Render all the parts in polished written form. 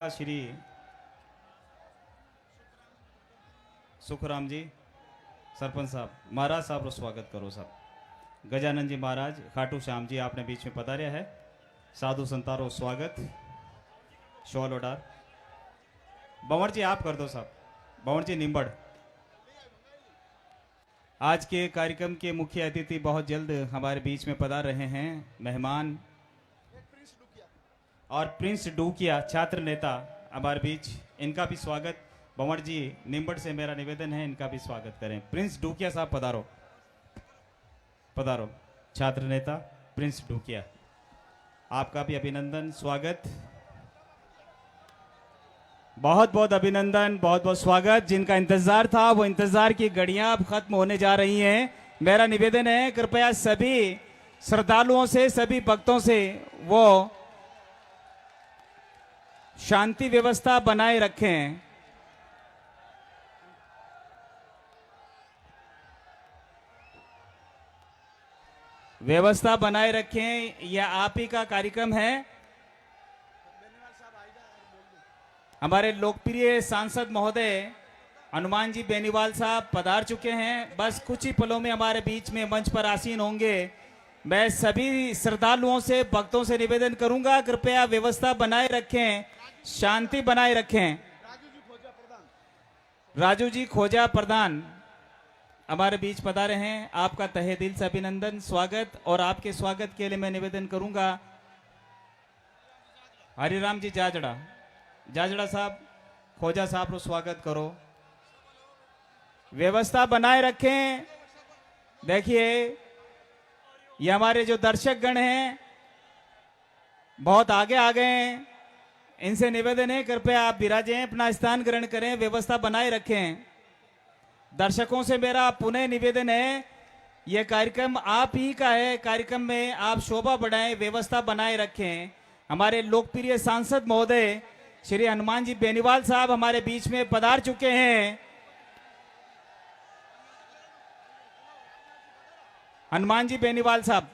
श्री सुखराम जी सरपंच साहब महाराज साहब रो स्वागत करो साहब। गजानन जी महाराज खाटू श्याम जी आपने बीच में पधार्या है। साधु संतारो स्वागत शॉल ओडार। बंवर जी आप कर दो साहब। बंवर जी निम्बड़। आज के कार्यक्रम के मुख्य अतिथि बहुत जल्द हमारे बीच में पधार रहे हैं मेहमान और प्रिंस डूकिया छात्र नेता हमारे बीच, इनका भी स्वागत। बंवर जी निम्बड़ से मेरा निवेदन है इनका भी स्वागत करें। प्रिंस डूकिया साहब पधारो पधारो। छात्र नेता प्रिंस डूकिया आपका भी अभिनंदन स्वागत, बहुत बहुत अभिनंदन, बहुत बहुत स्वागत। जिनका इंतजार था वो इंतजार की घड़ियां अब खत्म होने जा रही हैं। मेरा निवेदन है कृपया सभी श्रद्धालुओं से सभी भक्तों से वो शांति व्यवस्था बनाए रखें। व्यवस्था बनाए रखें, यह आप ही का कार्यक्रम है। हमारे लोकप्रिय सांसद महोदय हनुमान जी बेनीवाल साहब पधार चुके हैं, बस कुछ ही पलों में हमारे बीच में मंच पर आसीन होंगे। मैं सभी श्रद्धालुओं से भक्तों से निवेदन करूंगा कृपया व्यवस्था बनाए रखें, शांति बनाए रखें। राजू जी खोजा प्रधान हमारे बीच पधारे हैं, आपका तहे दिल से अभिनंदन स्वागत। और आपके स्वागत के लिए मैं निवेदन करूंगा हरिराम जी जाजड़ा जाजड़ा साहब खोजा साहब को स्वागत करो। व्यवस्था बनाए रखें। देखिए ये हमारे जो दर्शक गण हैं बहुत आगे आ गए हैं, इनसे निवेदन है कृपया आप विराजें, अपना स्थान ग्रहण करें, व्यवस्था बनाए रखें। दर्शकों से मेरा पुनः निवेदन है यह कार्यक्रम आप ही का है, कार्यक्रम में आप शोभा बढ़ाएं, व्यवस्था बनाए रखें। हमारे लोकप्रिय सांसद महोदय श्री हनुमान जी बेनीवाल साहब हमारे बीच में पधार चुके हैं। हनुमान जी बेनीवाल साहब,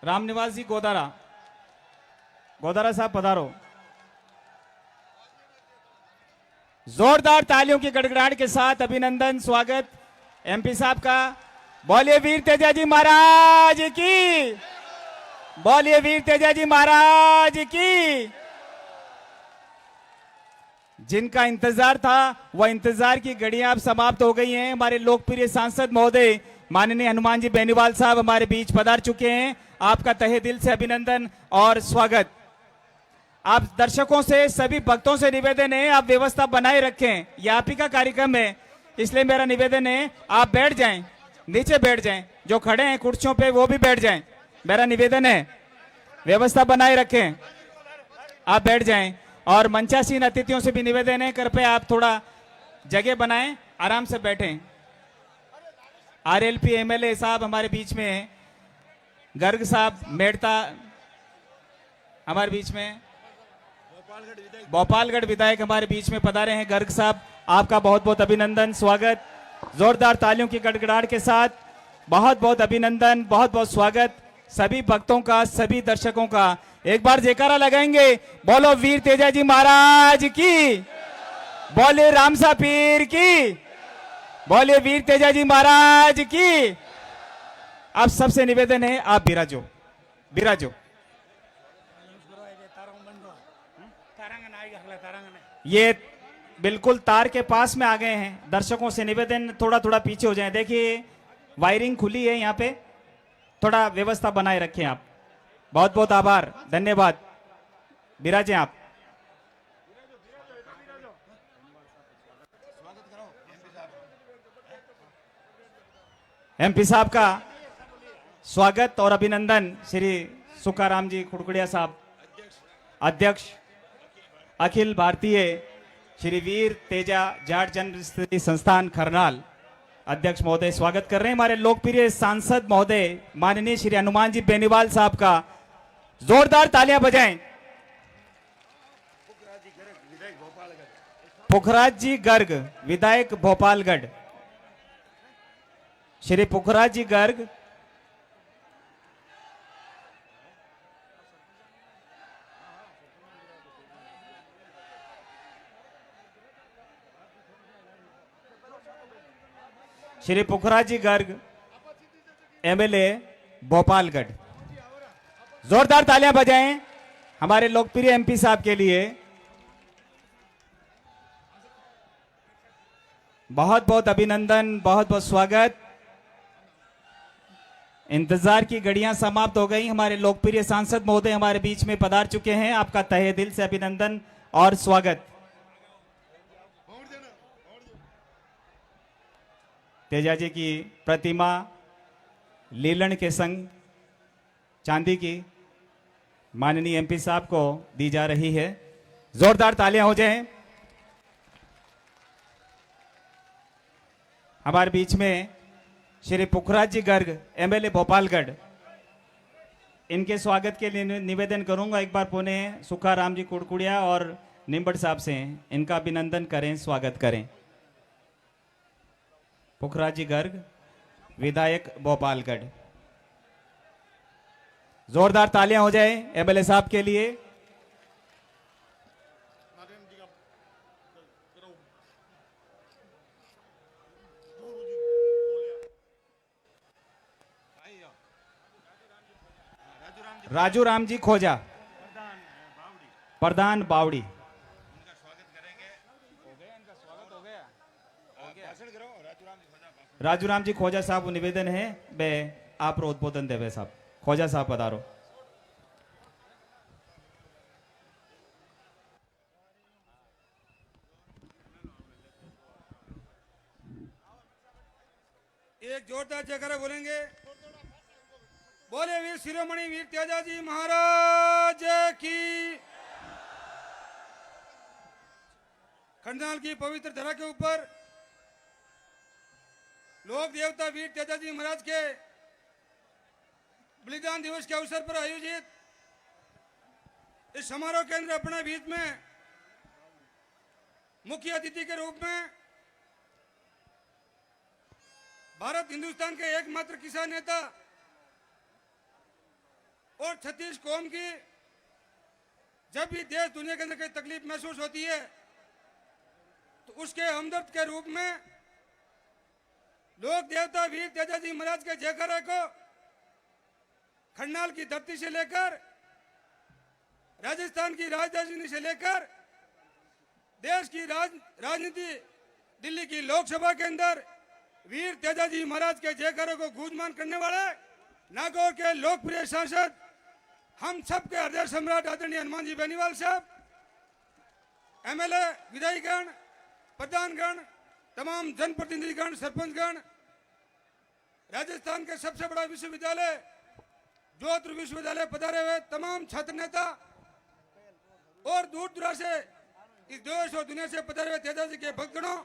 रामनिवास जी गोदारा गोदारा साहब पधारो। जोरदार तालियों की गड़गड़ाहट के साथ अभिनंदन स्वागत एमपी साहब का। बोलिए वीर तेजाजी महाराज की, बोलिए वीर तेजाजी महाराज की। जिनका इंतजार था वह इंतजार की घड़ियां अब समाप्त हो गई हैं। हमारे लोकप्रिय सांसद महोदय माननीय हनुमान जी बेनीवाल साहब हमारे बीच पधार चुके हैं, आपका तहे दिल से अभिनंदन और स्वागत। आप दर्शकों से सभी भक्तों से निवेदन है आप व्यवस्था बनाए रखें, यह आप ही का कार्यक्रम है, इसलिए मेरा निवेदन है आप बैठ जाएं, नीचे बैठ जाएं, जो खड़े हैं कुर्सियों पे वो भी बैठ जाएं। मेरा निवेदन है व्यवस्था बनाए रखें, आप बैठ जाएं। और मंचासीन अतिथियों से भी निवेदन है कृपया आप थोड़ा जगह बनाएं, आराम से बैठें। आरएलपी एमएलए साहब हमारे बीच में हैं, गर्ग साहब मेड़ता हमारे बीच में, भोपालगढ़ विधायक हमारे बीच में पधारे हैं। गर्ग साहब आपका बहुत बहुत अभिनंदन स्वागत। जोरदार तालियों की गड़गड़ाहट के साथ बहुत बहुत अभिनंदन, बहुत बहुत स्वागत सभी भक्तों का, सभी दर्शकों का। एक बार जयकारा लगाएंगे, बोलो वीर तेजाजी महाराज की, बोले रामसा पीर की, बोले वीर तेजाजी महाराज की। आप सबसे निवेदन है आप विराजो विराजो। ये बिल्कुल तार के पास में आ गए हैं, दर्शकों से निवेदन थोड़ा थोड़ा पीछे हो जाएं। देखिए वायरिंग खुली है यहाँ पे, थोड़ा व्यवस्था बनाए रखें आप। बहुत बहुत आभार, धन्यवाद। विराजें आप। एमपी साहब का स्वागत और अभिनंदन श्री सुखाराम जी खुड़कुड़िया साहब, अध्यक्ष अखिल भारतीय श्री वीर तेजा जाट जनस्थिति संस्थान खरनाल, अध्यक्ष महोदय स्वागत कर रहे हैं। हमारे लोकप्रिय सांसद महोदय माननीय श्री हनुमान जी बेनीवाल साहब का जोरदार तालियां बजाएं। पुखराज जी गर्ग विधायक भोपालगढ़, श्री पुखराज जी गर्ग श्री पुखराज जी गर्ग, एमएलए भोपालगढ़। जोरदार तालियां बजाएं हमारे लोकप्रिय एमपी साहब के लिए। बहुत बहुत अभिनंदन, बहुत बहुत स्वागत। इंतजार की घड़ियां समाप्त हो गई। हमारे लोकप्रिय सांसद महोदय हमारे बीच में पधार चुके हैं। आपका तहे दिल से अभिनंदन और स्वागत। तेजा जी की प्रतिमा लीलन के संग चांदी की माननीय एमपी साहब को दी जा रही है। जोरदार तालियां हो जाएं। हमारे बीच में श्री पुखराज जी गर्ग, एमएलए भोपालगढ़, इनके स्वागत के लिए निवेदन करूंगा एक बार पुनः सुखाराम जी कुड़कुड़िया और निम्बड़ साहब से इनका अभिनंदन करें, स्वागत करें। पुखराज जी गर्ग, विधायक भोपालगढ़। जोरदार तालियां हो जाए एमएलए साहब के लिए। राजू राम जी खोजा, प्रधान बावड़ी। राजू राम जी खोजा साहब को निवेदन है बे आप उद्बोधन देवे साहब। खोजा साहब पधारो। एक जोरदार जयकारा बोलेंगे। बोले वीर शिरोमणि वीर तेजाजी महाराज की। खंडाल की पवित्र धरा के ऊपर लोक देवता वीर तेजाजी महाराज के बलिदान दिवस के अवसर पर आयोजित इस समारोह के अंदर अपने बीच में मुख्य अतिथि के रूप में भारत हिंदुस्तान के एकमात्र किसान नेता और 36 कौम की जब भी देश दुनिया के अंदर कोई तकलीफ महसूस होती है तो उसके हमदर्द के रूप में लोक देवता वीर तेजाजी महाराज के जयकारा को खंडाल की धरती से लेकर राजस्थान की राजधानी से लेकर देश की राजनीति दिल्ली की लोकसभा के अंदर वीर तेजाजी महाराज के जयकारा को गूंजमान करने वाले नागौर के लोकप्रिय सांसद हम सब के हृदय सम्राट आदरणीय हनुमान जी बेनीवाल साहब, एमएलए, विधायकगण, प्रधानगण, तमाम जनप्रतिनिधिगण, सरपंचगण, राजस्थान के सबसे बड़ा विश्वविद्यालय जोधपुर विश्वविद्यालय पधारे हुए तमाम छात्र नेता और दूर दराज से इस देश और दुनिया से पधारे हुए तेजाजी के भक्तगणों,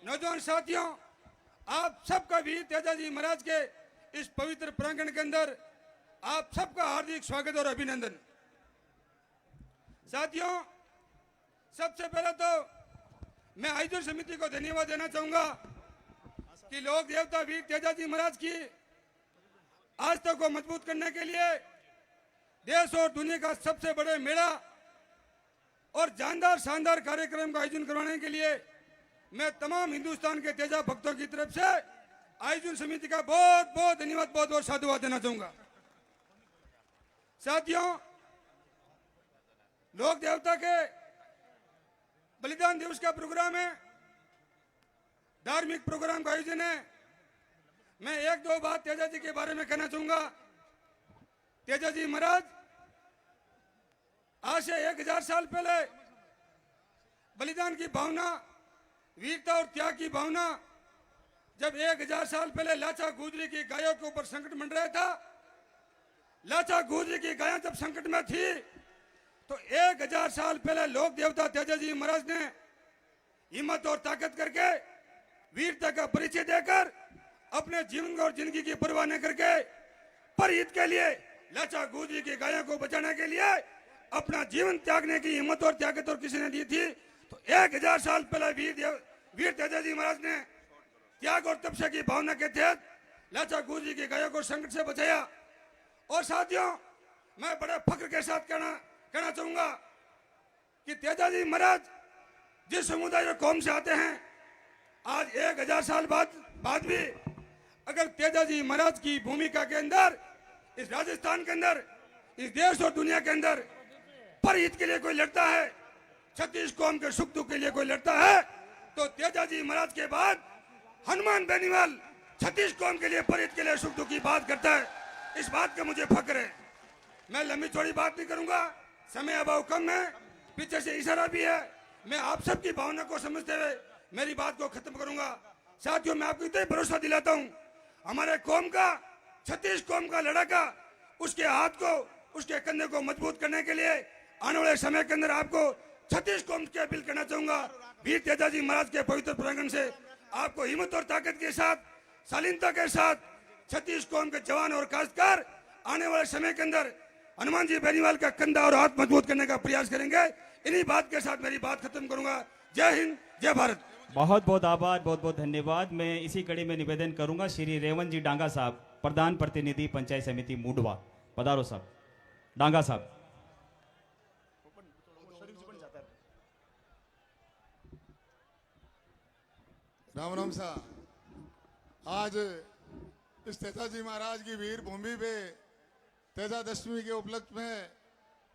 नौजवान साथियों, आप सबका भी तेजाजी महाराज के इस पवित्र प्रांगण के अंदर आप सबका हार्दिक स्वागत और अभिनंदन। साथियों, सबसे पहले तो मैं आयोजन समिति को धन्यवाद देना चाहूंगा कि लोक देवता वीर तेजाजी महाराज की आस्था को मजबूत करने के लिए देश और दुनिया का सबसे बड़े मेला और जानदार शानदार कार्यक्रम का आयोजन करवाने के लिए मैं तमाम हिंदुस्तान के तेजा भक्तों की तरफ से आयोजन समिति का बहुत बहुत धन्यवाद, बहुत बहुत साधुवाद देना चाहूंगा। साथियों, लोक देवता के बलिदान दिवस का प्रोग्राम है, धार्मिक प्रोग्राम का आयोजन है। मैं एक दो बात तेजाजी के बारे में कहना चाहूंगा। तेजाजी महाराज आज से 1000 साल पहले बलिदान की भावना, वीरता और त्याग की भावना, जब 1000 साल पहले लाचा गुजरी की गायों के ऊपर संकट मंडराया था, लाचा गुजरी की गायें जब संकट में थी तो 1000 साल पहले लोक देवता तेजाजी महाराज ने हिम्मत और ताकत करके वीरता का परिचय देकर अपने जीवन और जिंदगी की परवाह न करके परहित के लिए लाचा गुजरी की गायों को बचाने के लिए अपना जीवन त्यागने की हिम्मत और ताकत और किसी ने दी थी। तो 1000 साल पहले वीर तेजाजी महाराज ने त्याग और तपस्या की भावना के तहत लाचा गुजरी की गायों को संकट से बचाया। और साथियों, मैं बड़े फख्र के साथ कहना चाहूंगा कि तेजाजी महाराज जिस समुदाय और कौम से आते हैं, आज 1000 साल बाद भी अगर तेजाजी महाराज की भूमिका के अंदर, इस राजस्थान के अंदर, इस देश और दुनिया के अंदर परहित के लिए कोई लड़ता है, छत्तीस कौम के सुख दुख के लिए कोई लड़ता है, तो तेजाजी महाराज के बाद हनुमान बेनीवाल छत्तीस कौम के लिए, परहित के लिए, सुख दुख की बात करता है। इस बात का मुझे फक्र है। मैं लंबी चौड़ी बात नहीं करूंगा, समय अभाव कम है, पीछे से इशारा भी है। मैं आप सबकी भावना को समझते हुए मेरी बात को खत्म करूंगा। साथियों, मैं आपको इतना ही भरोसा दिलाता हूं, हमारे कौम का, छत्तीस कौम का लड़ाका, उसके हाथ को, उसके कंधे को मजबूत करने के लिए आने वाले समय के अंदर आपको छत्तीस कौम के अपील करना चाहूंगा। वीर तेजाजी महाराज के पवित्र प्रांगण से आपको हिम्मत और ताकत के साथ, शालीनता के साथ छत्तीस कौम के जवान और काश्तकार आने वाले समय के अंदर हनुमान जी बेनीवाल का कंधा और हाथ मजबूत करने का प्रयास करेंगे। इन्हीं बात के साथ मेरी बात खत्म करूंगा। जय हिंद, जय भारत। बहुत बहुत आभार, बहुत बहुत धन्यवाद। मैं इसी कड़ी में निवेदन करूंगा श्री रेवंत जी डांगा साहब, प्रधान प्रतिनिधि पंचायत समिति मूडवा, पधारो साहब। डांगा साहब। राम राम साहब। आज इस तेजाजी महाराज की वीर भूमि पे तेजा दशमी के उपलक्ष्य में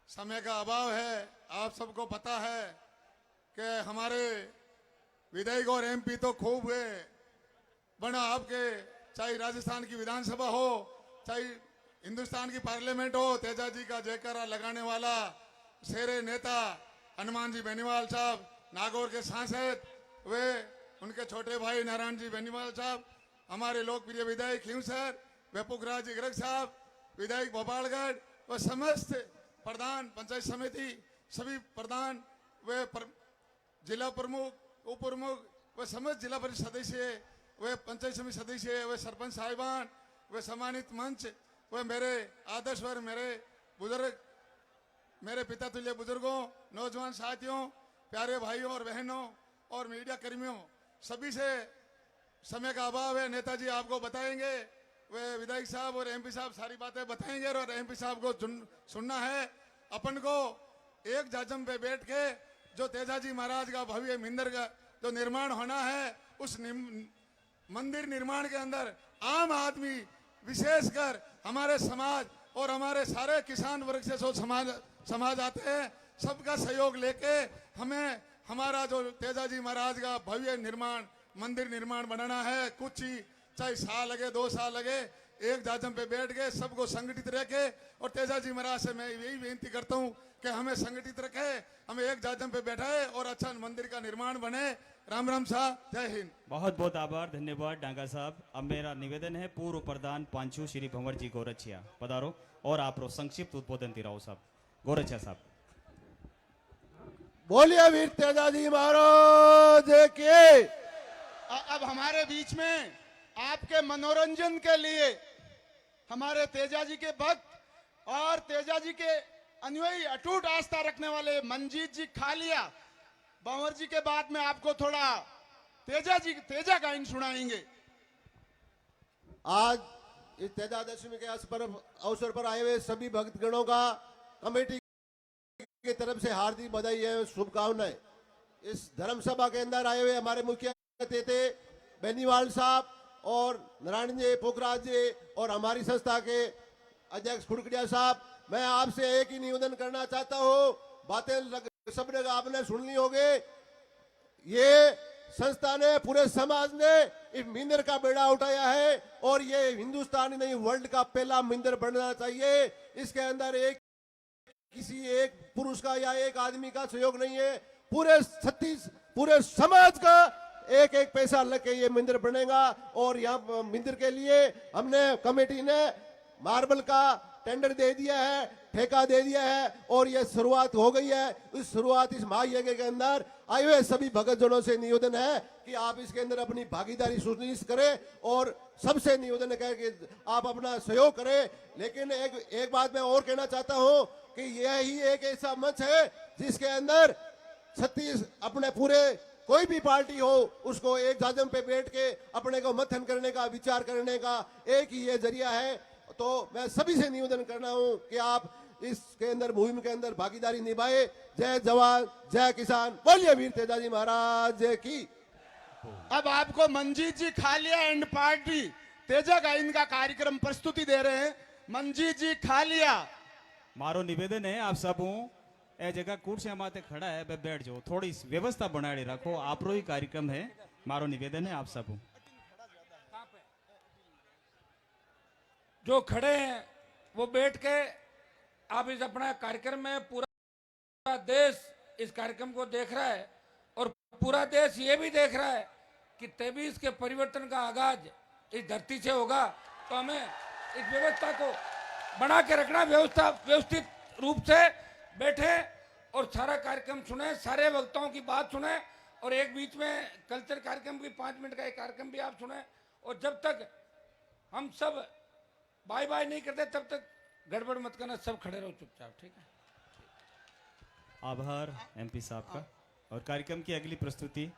समय का अभाव है। आप सबको पता है कि हमारे विधायक और एमपी तो खूब हुए, बना आपके, चाहे राजस्थान की विधानसभा हो, चाहे हिंदुस्तान की पार्लियामेंट हो, तेजाजी का जयकारा लगाने वाला शेरे नेता हनुमान जी बेनीवाल साहब, नागौर के सांसद, वे उनके छोटे भाई नारायण जी बेनीवाल साहब, हमारे लोकप्रिय विधायक हिमसर वेपुकराज गर्ग साहब, विधायक भोपालगढ़, व समस्त प्रधान पंचायत समिति, सभी प्रधान, वे जिला प्रमुख, उप प्रमुख, व समस्त जिला परिषद सदस्य, वे पंचायत समिति सदस्य, वे सरपंच साहिबान, वे सम्मानित मंच, वे मेरे आदर्शवर, मेरे बुजुर्ग, मेरे पिता तुल्य बुजुर्गों, नौजवान साथियों, प्यारे भाइयों और बहनों और मीडिया कर्मियों, सभी से समय का अभाव है। नेताजी आपको बताएंगे, वे विधायक साहब और एमपी साहब सारी बातें बताएंगे और एमपी साहब को सुनना है। अपन को एक जाजम पे बैठ के जो तेजाजी महाराज का भव्य मंदिर का जो निर्माण होना है, उस मंदिर निर्माण के अंदर आम आदमी, विशेषकर हमारे समाज और हमारे सारे किसान वर्ग से जो समाज आते हैं, सबका सहयोग लेके हमें हमारा जो तेजाजी महाराज का भव्य निर्माण, मंदिर निर्माण बनाना है। कुछ ही चाहे साल लगे, 2 साल लगे, एक जाजम पे बैठ के सबको संगठित रखे। और तेजाजी महाराज से मैं यही बेनती करता हूँ कि हमें संगठित रखे, हमें एक जाजम पे बैठाए और अच्छा मंदिर का निर्माण बने। राम राम साहब, जय हिंद। बहुत बहुत आभार, धन्यवाद डांगा साहब। अब मेरा निवेदन है पूर्व प्रधान पांचू श्री भंवर जी गोरछिया, पधारो और आप संक्षिप्त उद्बोधन तिराओ साहब। गोरछिया साहब। बोलिए वीर तेजाजी महाराज के। अब हमारे बीच में आपके मनोरंजन के लिए हमारे तेजाजी के भक्त और तेजाजी के अनुयायी, अटूट आस्था रखने वाले मंजीत जी खालिया भंवर जी के बाद में आपको थोड़ा तेजा गायन सुनाएंगे। आज इस तेजा दशमी के अवसर पर आए हुए सभी भक्तगणों का कमेटी की तरफ से हार्दिक बधाई है, शुभकामनाएं। इस धर्म सभा के अंदर आए हुए हमारे मुखिया तेते बेनीवाल साहब और नारायण जी पोखराज जी और हमारी संस्था के अध्यक्ष खुड़कड़िया साहब, मैं आपसे एक ही निवेदन करना चाहता हूँ। बातें सब ने आपने सुन ली होगी। ये संस्था ने, पूरे समाज ने इस मंदिर का बेड़ा उठाया है और ये हिंदुस्तान ही नहीं, वर्ल्ड का पहला मंदिर बनना चाहिए। इसके अंदर किसी एक पुरुष का या एक आदमी का सहयोग नहीं है, पूरे समाज का एक एक पैसा लग के ये मंदिर बनेगा। और यहाँ मंदिर के लिए हमने कमेटी ने मार्बल का टेंडर दे दिया है, ठेका दे दिया है और ये शुरुआत हो गई है। इस शुरुआत इस महायज्ञ के अंदर आए हुए सभी भक्तजनों से निवेदन है कि आप इसके अंदर अपनी भागीदारी सुनिश्चित करें और सबसे निवेदन है कि आप अपना सहयोग करें। लेकिन एक बात मैं और कहना चाहता हूं कि यह ही एक ऐसा मंच है जिसके अंदर 36 अपने पूरे कोई भी पार्टी हो उसको एक जाजम पे बैठ के अपने को मंथन करने का, विचार करने का एक ही ये जरिया है। तो मैं सभी से निवेदन करना हूं कि आप इसके अंदर, मुहिम के अंदर भागीदारी निभाए। जय जवान, जय किसान, बोलिए वीर तेजाजी महाराज की। अब आपको मंजीत जी खालिया एंड पार्टी तेजा गायन का कार्यक्रम प्रस्तुति दे रहे हैं। मंजीत जी खालिया। मारो निवेदन है आप सब हूँ ए जगह कुर्सियां माते खड़ा है बे बैठ जाओ, थोड़ी व्यवस्था बनाए रखो, आपरो ही कार्यक्रम है। मारो निवेदन है आप सब हूँ। जो खड़े हैं वो बैठ के आप इस अपना कार्यक्रम में पूरा देश इस कार्यक्रम को देख रहा है और पूरा देश ये भी देख रहा है कि 23 के परिवर्तन का आगाज इस धरती से होगा। तो हमें इस व्यवस्था को बना के रखना, व्यवस्थित रूप से बैठे और सारा कार्यक्रम सुने, सारे वक्ताओं की बात सुने और एक बीच में कल्चर कार्यक्रम की 5 मिनट का एक कार्यक्रम भी आप सुने। और जब तक हम सब बाय बाय नहीं करते तब तक गड़बड़ मत करना, सब खड़े रहो चुपचाप, ठीक है। आभार एमपी साहब का। और कार्यक्रम की अगली प्रस्तुति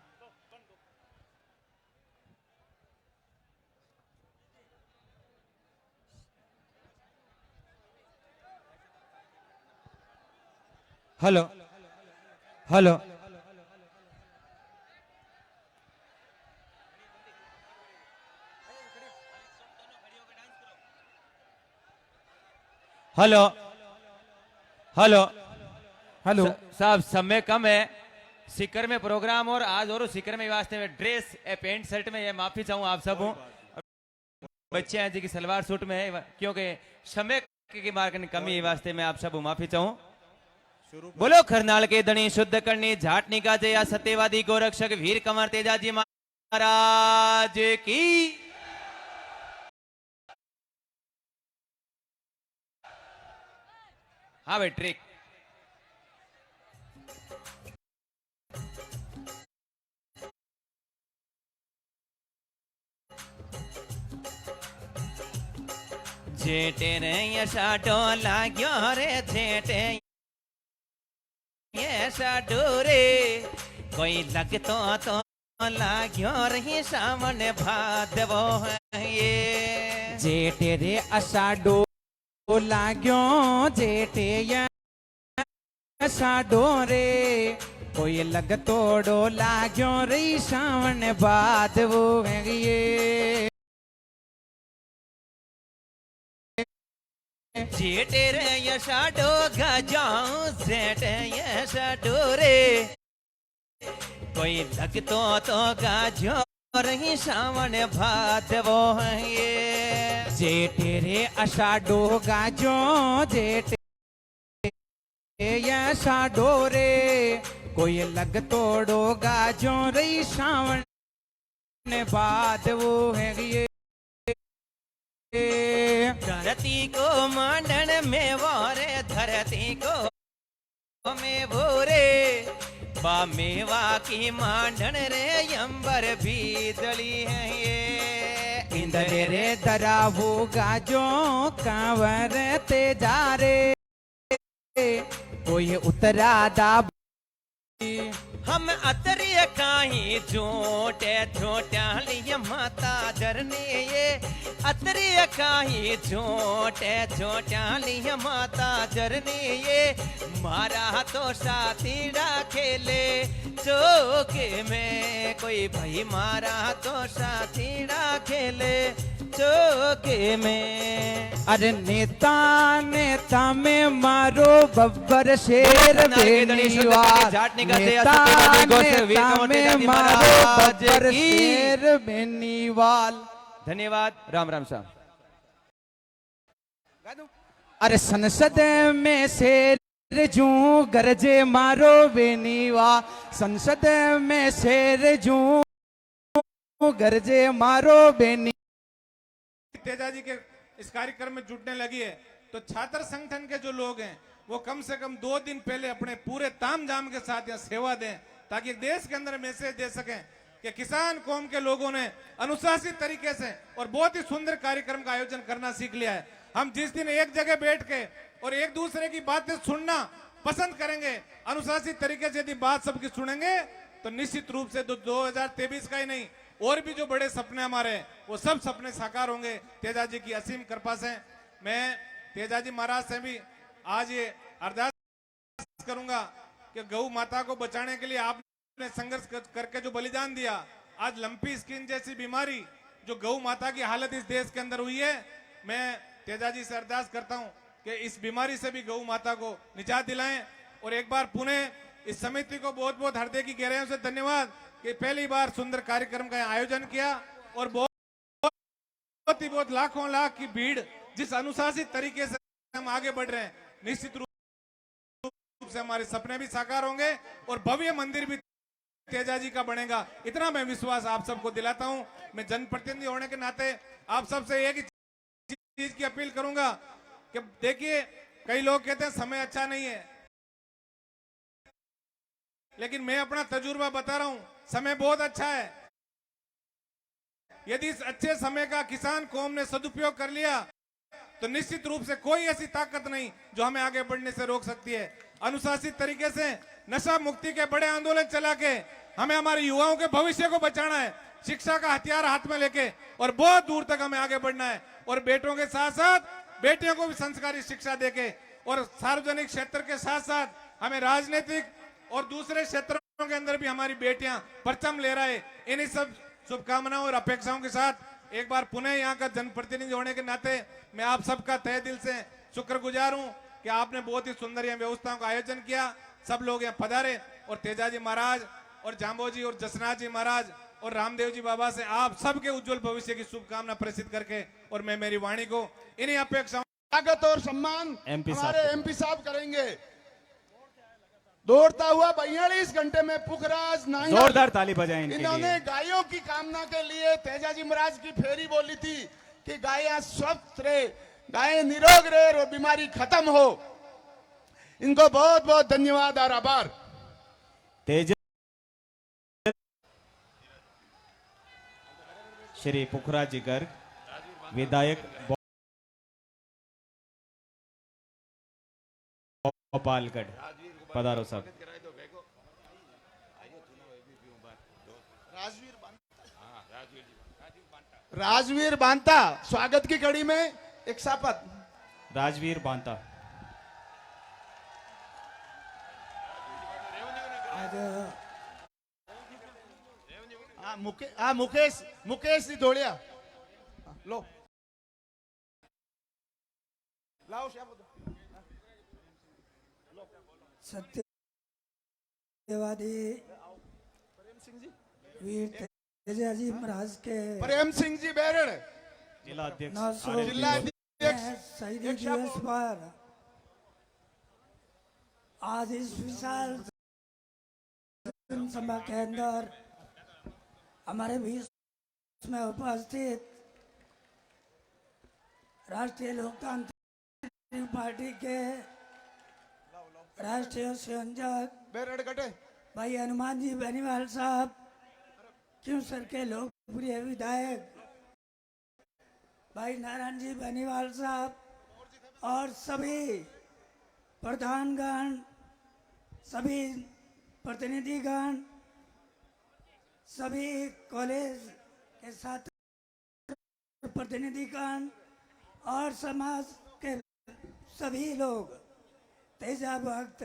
hello hello hello hello hello साहब समय कम है, सिकर में प्रोग्राम और आज और सिकर में वास्ते में ड्रेस पेंट शर्ट में, ये माफी चाहूँ आप सब हूँ। बच्चे हैं जी की सलवार सूट में है क्योंकि समय की मार्ग कमी वास्ते में आप सब माफी चाहूँ। बोलो खरनाल के धनी शुद्ध करनी झाटनी का जया सत्यवादी गोरक्षक वीर कंवर तेजाजी महाराज की। हाँ भाई ट्रिक जेटे रे यशाडो लाग्यो रे जेटे यशाडो रे कोई लगतो तो लाग्यो रही सामने भादवो है ये। जेटे रे अषाढ़ो लाग्यो जेटे या अषाढ़ो रे कोई लगतोड़ो लाग्यो रे सावन बाद वो है ये। जेटे रे यशाडो गजाऊं जेटे यशाडो रे कोई लगतो तो गाजो रही सावन भादवो है ये। जेटे रे अषाढ़ो गाजो जेटे या अषाढ़ो रे कोई लगतोड़ो गाजो रे सावन बाद वो है ये। धरती को मांडन में वारे धरती को में भोरे बा मेवा की मांडन रे अंबर भीतली है ये। इंद्र रे दरावो गाजो कांवर ते जा रे कोई उतरा दा। हम अतरिय काही झोटे झोट्या लिया माता धरने ये। अतरिय काही झोटे झोट्या लिया माता धरने ये। मारा तो साथी खेले चौके में कोई भाई मारा तो साथी खेले चौके में। अरे नेता नेता में मारो बब्बर शेर बेनीवाल। नेता नेता में मारो बब्बर शेर बेनीवाल। धन्यवाद। राम राम साहब। अरे संसद में शेर जू गरजे मारो बेनीवाल। संसद में शेर जू गरजे मारो बेनी। तेजा जी के इस कार्यक्रम में जुटने लगी है तो छात्र संगठन के जो लोग हैं वो कम से कम 2 दिन पहले अपने पूरे तामझाम के साथ यहाँ सेवा दें ताकि देश के अंदर मैसेज दे सकें कि किसान कौम के लोगों ने अनुशासित तरीके से और बहुत ही सुंदर कार्यक्रम का आयोजन करना सीख लिया है। हम जिस दिन एक जगह बैठ के और एक दूसरे की बातें सुनना पसंद करेंगे, अनुशासित तरीके से यदि बात सबकी सुनेंगे तो निश्चित रूप से 2023 का ही नहीं और भी जो बड़े सपने हमारे वो सब सपने साकार होंगे तेजा जी की असीम कृपा से। मैं तेजा जी महाराज से भी आज ये अरदास करूंगा कि गौ माता को बचाने के लिए आपने संघर्ष करके जो बलिदान दिया आज लंपी स्किन जैसी बीमारी जो गौ माता की हालत इस देश के अंदर हुई है, मैं तेजाजी से अरदास करता हूं कि इस बीमारी से भी गौ माता को निजात दिलाएं। और एक बार पुनः इस समिति को बहुत बहुत हृदय की गहराइयों से धन्यवाद कि पहली बार सुंदर कार्यक्रम का आयोजन किया और बहुत लाखों लाख की भीड़ जिस अनुशासित तरीके से हम आगे बढ़ रहे हैं, निश्चित रूप से हमारे सपने भी साकार होंगे और भव्य मंदिर भी तेजाजी का बनेगा। इतना मैं विश्वास आप सबको दिलाता हूं। मैं जनप्रतिनिधि होने के नाते आप सबसे एक ही चीज की अपील करूंगा कि देखिए, कई लोग कहते हैं समय अच्छा नहीं है, लेकिन मैं अपना तजुर्बा बता रहा हूं, समय बहुत अच्छा है। यदि इस अच्छे समय का किसान कौम ने सदुपयोग कर लिया तो निश्चित रूप से कोई ऐसी ताकत नहीं जो हमें आगे बढ़ने से रोक सकती है। अनुशासित तरीके से नशा मुक्ति के बड़े आंदोलन चला के हमें हमारे युवाओं के भविष्य को बचाना है, शिक्षा का हथियार हाथ में लेके, और बहुत दूर तक हमें आगे बढ़ना है। और बेटों के साथ साथ बेटियों को भी संस्कारी शिक्षा देके और सार्वजनिक क्षेत्र के साथ साथ हमें राजनीतिक और दूसरे क्षेत्रों के अंदर भी हमारी बेटियां परचम ले रहा है। इन्हीं सब शुभकामनाओं और अपेक्षाओं के साथ एक बार पुनः यहाँ का जनप्रतिनिधि होने के नाते मैं आप सबका तहे दिल से शुक्रगुजार हूँ कि आपने बहुत ही सुंदर यहाँ व्यवस्थाओं का आयोजन किया। सब लोग यहाँ पधारे और तेजाजी महाराज और जाम्बोजी और जसनाथ जी महाराज और रामदेव जी बाबा से आप सबके उज्जवल भविष्य की शुभकामना प्रेषित करके और मैं मेरी वाणी को इन्हीं अपेक्षाओं स्वागत और सम्मान MP साहब हमारे MP साहब करेंगे। दौड़ता हुआ 42 घंटे में पुखराज नांगल, जोरदार ताली बजाएं इनके इन्होंने लिए। गायों की कामना के लिए तेजाजी महाराज की फेरी बोली थी कि गायें स्वस्थ रहे, गायें निरोग रहे और बीमारी खत्म हो। इनको बहुत बहुत धन्यवाद और आभार। तेज श्री पुखराज जी गर्ग, विधायक गोपालगढ़, पधारो साहब। राजवीर बांता स्वागत की कड़ी में एक शपथ। राजवीर बांता। मुकेश सिधोड़िया लो लाओ सत्यवादी वीर तेजाजी महाराज के प्रेम सिंह जी बेरड़ जिला अध्यक्ष 900 जिला अध्यक्ष शहीदी दिवस पर आज इस विशाल सभा के अंदर हमारे बीच में उपस्थित राष्ट्रीय लोकतांत्रिक पार्टी के राष्ट्रीय संयोजक बेरड़ गटे भाई हनुमान जी बेनीवाल साहब, क्यूसर के लोकप्रिय विधायक भाई नारायण जी बेनीवाल साहब और सभी प्रधानगण, सभी प्रतिनिधिगण, सभी कॉलेज के छात्र प्रतिनिधिगण और समाज के सभी लोग, तेजा भक्त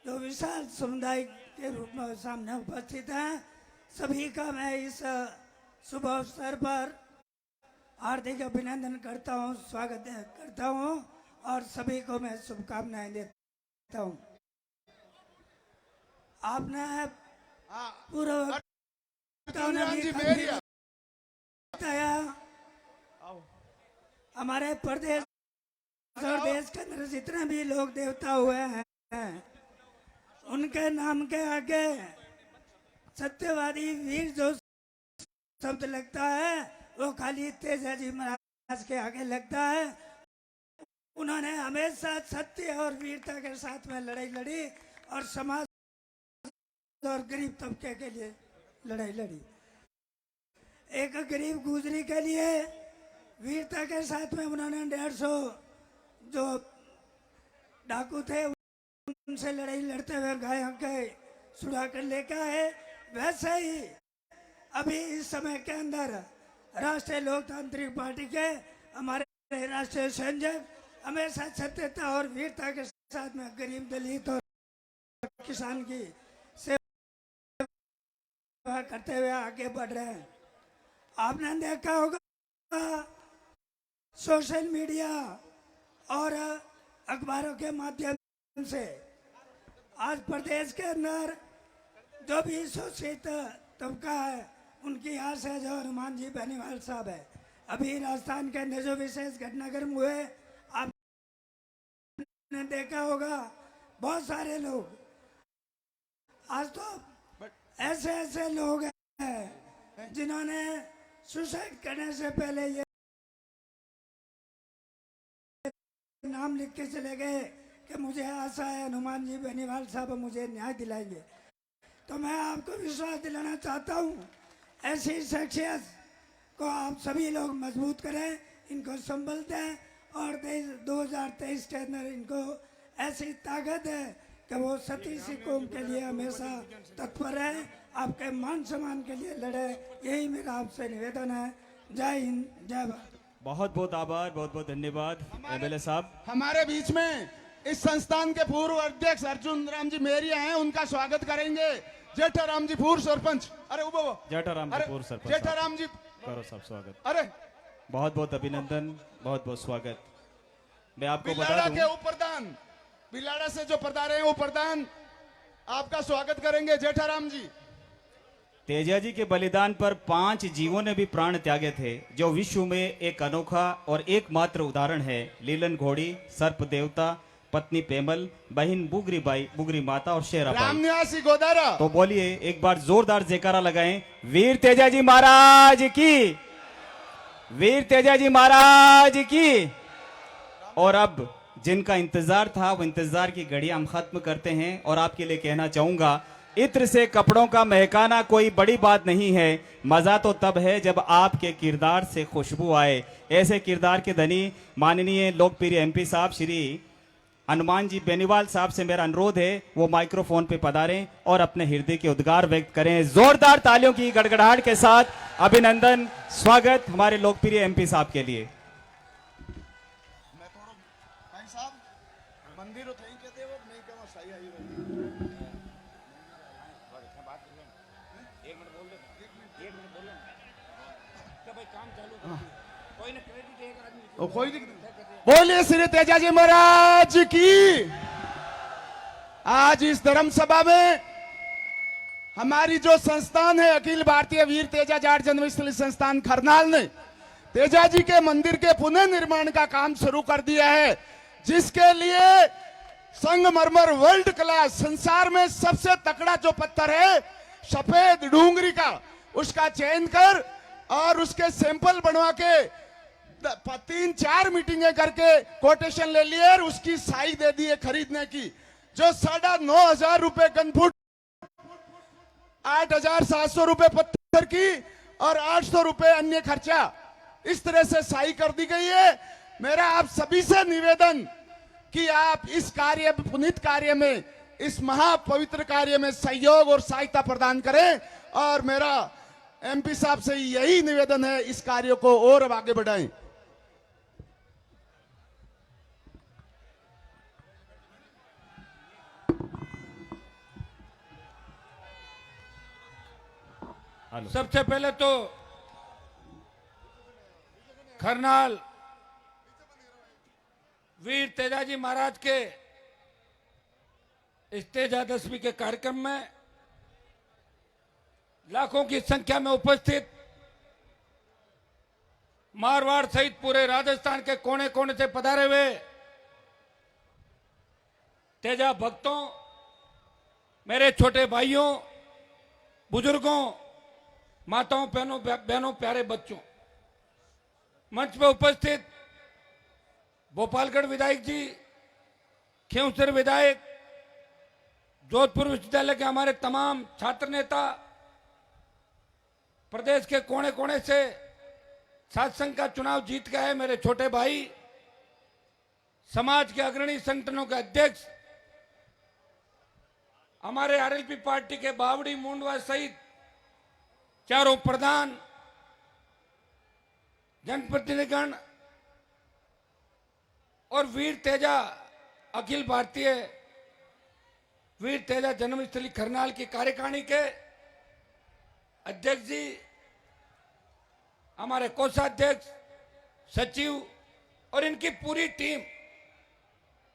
जो विशाल समुदाय के रूप में सामने उपस्थित हैं, सभी का मैं इस शुभ अवसर पर हार्दिक अभिनंदन करता हूं, स्वागत करता हूं और सभी को मैं शुभकामनाएं देता हूं। आपने पूर्व बताया हमारे प्रदेश और देश के अंदर जितने भी लोग देवता हुए हैं उनके नाम के आगे सत्यवादी वीर जो शब्द लगता है वो खाली तेजाजी महाराज के आगे लगता है। उन्होंने हमेशा सत्य और वीरता के साथ में लड़ाई लड़ी और समाज और गरीब तबके के लिए लड़ाई लड़ी। एक गरीब गुजरी के लिए वीरता के साथ में उन्होंने 150 जो डाकू थे उनसे लड़ाई लड़ते हुए गायों के छुड़ा कर लेकर आए। वैसे ही अभी इस समय के अंदर राष्ट्रीय लोकतांत्रिक पार्टी के हमारे राष्ट्रीय संयोजक हमेशा सत्यता और वीरता के साथ में गरीब दलित और किसान की सेवा करते हुए आगे बढ़ रहे हैं। आपने देखा होगा सोशल मीडिया और अखबारों के माध्यम से आज प्रदेश के अंदर जो भी शोषित तबका है उनकी आस है जो हनुमान जी बेनीवाल साहब है। अभी राजस्थान के अंदर जो विशेष घटनाक्रम हुए आपने देखा होगा, बहुत सारे लोग आज तो ऐसे ऐसे लोग हैं जिन्होंने सुसाइड करने से पहले ये नाम लिख के चले गए कि मुझे आशा है हनुमान जी बेनीवाल साहब मुझे न्याय दिलाएंगे। तो मैं आपको विश्वास दिलाना चाहता हूँ, ऐसी शख्सियत को आप सभी लोग मजबूत करें, इनको संभल दें और 2023 के अंदर इनको ऐसी ताकत है कि वो सती सी कौम के लिए हमेशा तत्पर है, आपके मान सम्मान के लिए लड़े। यही मेरा आपसे निवेदन है। जय हिंद, जय भारत। बहुत बहुत आभार, बहुत बहुत धन्यवाद एमएलए साहब। हमारे बीच में इस संस्थान के पूर्व अध्यक्ष अर्जुन राम जी मेरिया हैं, उनका स्वागत करेंगे। जेठाराम जी पूर्व सरपंच, अरे उबो जेठाराम जी पूर्व सरपंच, जेठाराम जी करो सब स्वागत। अरे बहुत बहुत अभिनंदन, बहुत बहुत स्वागत। मैं आपको बता बिलाड़ा दूं के उपप्रधान, बिलाड़ा से जो पधारे हैं वो प्रधान आपका स्वागत करेंगे जेठाराम जी। तेजा जी के बलिदान पर 5 जीवों ने भी प्राण त्यागे थे, जो विश्व में एक अनोखा और एकमात्र उदाहरण है। लीलन घोड़ी, सर्प देवता, पत्नी पेमल, बहन बुगरी बाई, बुगरी माता और शेरा राम बाई। निवासी गोदारा। तो बोलिए एक बार जोरदार जयकारा लगाएं, वीर तेजा जी महाराज की, वीर तेजा जी महाराज की। और अब जिनका इंतजार था वो इंतजार की घड़ी हम खत्म करते हैं और आपके लिए कहना चाहूंगा, इत्र से कपड़ों का महकाना कोई बड़ी बात नहीं है, मजा तो तब है जब आपके किरदार से खुशबू आए। ऐसे किरदार के धनी माननीय लोकप्रिय एमपी साहब श्री हनुमान जी बेनीवाल साहब से मेरा अनुरोध है वो माइक्रोफोन पे पधारें और अपने हृदय के उद्गार व्यक्त करें। जोरदार तालियों की गड़गड़ाहट के साथ अभिनंदन, स्वागत हमारे लोकप्रिय एमपी साहब के लिए। बोलिए श्री तेजा जी महाराज की। आज इस धर्म सभा में हमारी जो संस्थान है अखिल भारतीय वीर तेजा जाट जन्मस्थली संस्थान खरनाल ने तेजा जी के मंदिर के पुनः निर्माण का काम शुरू कर दिया है, जिसके लिए संगमरमर वर्ल्ड क्लास, संसार में सबसे तकड़ा जो पत्थर है सफेद डूंगरी का, उसका चयन कर और उसके सैंपल बनवा के 3-4 मीटिंगें करके कोटेशन ले लिए और उसकी साई दे दी है खरीदने की, जो 9,500 रुपए गन फुट, 8,700 रुपए पत्थर की और 800 रुपए अन्य खर्चा, इस तरह से साई कर दी गई है। मेरा आप सभी से निवेदन कि आप इस कार्य, पुनीत कार्य में, इस महापवित्र कार्य में सहयोग और सहायता प्रदान करें। और मेरा एमपी साहब से यही निवेदन है, इस कार्य को और अब आगे बढ़ाएं। सबसे पहले तो खरनाल वीर तेजाजी महाराज के इस तेजादशमी के कार्यक्रम में लाखों की संख्या में उपस्थित मारवाड़ सहित पूरे राजस्थान के कोने कोने से पधारे हुए तेजा भक्तों, मेरे छोटे भाइयों, बुजुर्गों, माताओं, बहनों, प्यारे बच्चों, मंच पर उपस्थित भोपालगढ़ विधायक जी, खींवसर विधायक, जोधपुर विश्वविद्यालय के हमारे तमाम छात्र नेता, प्रदेश के कोने कोने से सातसंग का चुनाव जीत गए मेरे छोटे भाई, समाज के अग्रणी संगठनों के अध्यक्ष, हमारे आरएलपी पार्टी के बावड़ी मुंडवा सहित चारों प्रधान, जनप्रतिनिधिगण और वीर तेजा अखिल भारतीय वीर तेजा जन्मस्थली खरनाल की कार्यकारिणी के अध्यक्ष जी, हमारे कोषाध्यक्ष, सचिव और इनकी पूरी टीम,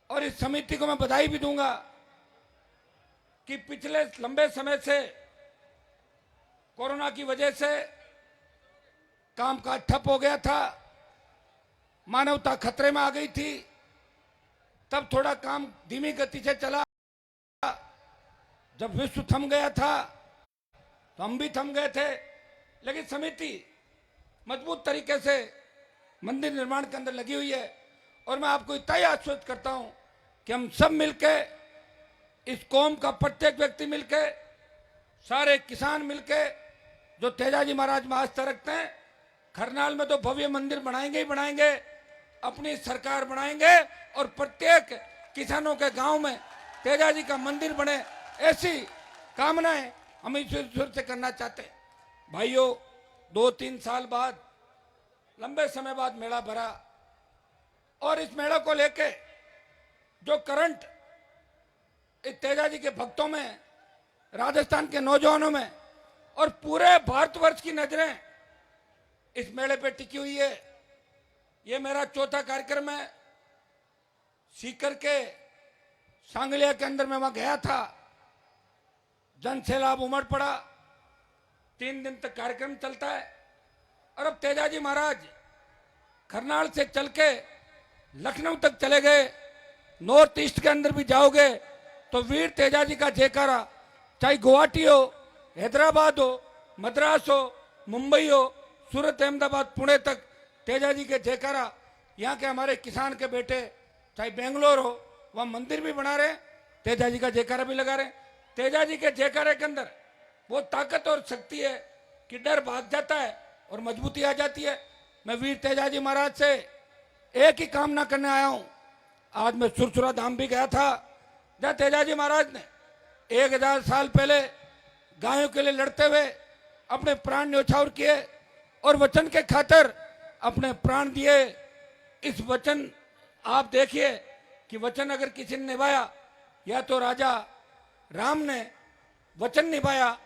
और इस समिति को मैं बधाई भी दूंगा कि पिछले लंबे समय से कोरोना की वजह से कामकाज ठप हो गया था, मानवता खतरे में आ गई थी, तब थोड़ा काम धीमी गति से चला। जब विश्व थम गया था तो हम भी थम गए थे, लेकिन समिति मजबूत तरीके से मंदिर निर्माण के अंदर लगी हुई है। और मैं आपको इतना ही आश्वस्त करता हूं कि हम सब मिलके, इस कौम का प्रत्येक व्यक्ति मिलके, सारे किसान मिलके, जो तेजाजी महाराज में आस्था रखते हैं, खरनाल में तो भव्य मंदिर बनाएंगे ही बनाएंगे, अपनी सरकार बनाएंगे और प्रत्येक किसानों के गांव में तेजाजी का मंदिर बने, ऐसी कामनाएं हम ईश्वर से करना चाहते हैं। भाइयों, 2-3 साल बाद, लंबे समय बाद मेला भरा, और इस मेला को लेके जो करंट इस तेजाजी के भक्तों में, राजस्थान के नौजवानों में और पूरे भारतवर्ष की नजरें इस मेले पे टिकी हुई है। ये मेरा चौथा कार्यक्रम है। सीकर के सांगलिया के अंदर मैं वहां गया था, जन सैलाब उमड़ पड़ा, 3 दिन तक कार्यक्रम चलता है। और अब तेजाजी महाराज करनाल से चल के लखनऊ तक चले गए। नॉर्थ ईस्ट के अंदर भी जाओगे तो वीर तेजाजी का जयकारा, चाहे गुवाहाटी हो, हैदराबाद हो, मद्रास हो, मुंबई हो, सूरत, अहमदाबाद, पुणे तक तेजाजी के जयकारा। यहाँ के हमारे किसान के बेटे चाहे बेंगलोर हो, वहाँ मंदिर भी बना रहे, तेजाजी का जयकारा भी लगा रहे। तेजाजी के जयकारे के अंदर वो ताकत और शक्ति है कि डर भाग जाता है और मजबूती आ जाती है। मैं वीर तेजाजी महाराज से एक ही कामना करने आया हूँ। आज मैं सुरसुरा धाम भी गया था, जहाँ तेजाजी महाराज ने 1000 साल पहले गायों के लिए लड़ते हुए अपने प्राण न्यौछावर किए और वचन के खातिर अपने प्राण दिए। इस वचन, आप देखिए कि वचन अगर किसी ने निभाया, या तो राजा राम ने वचन निभाया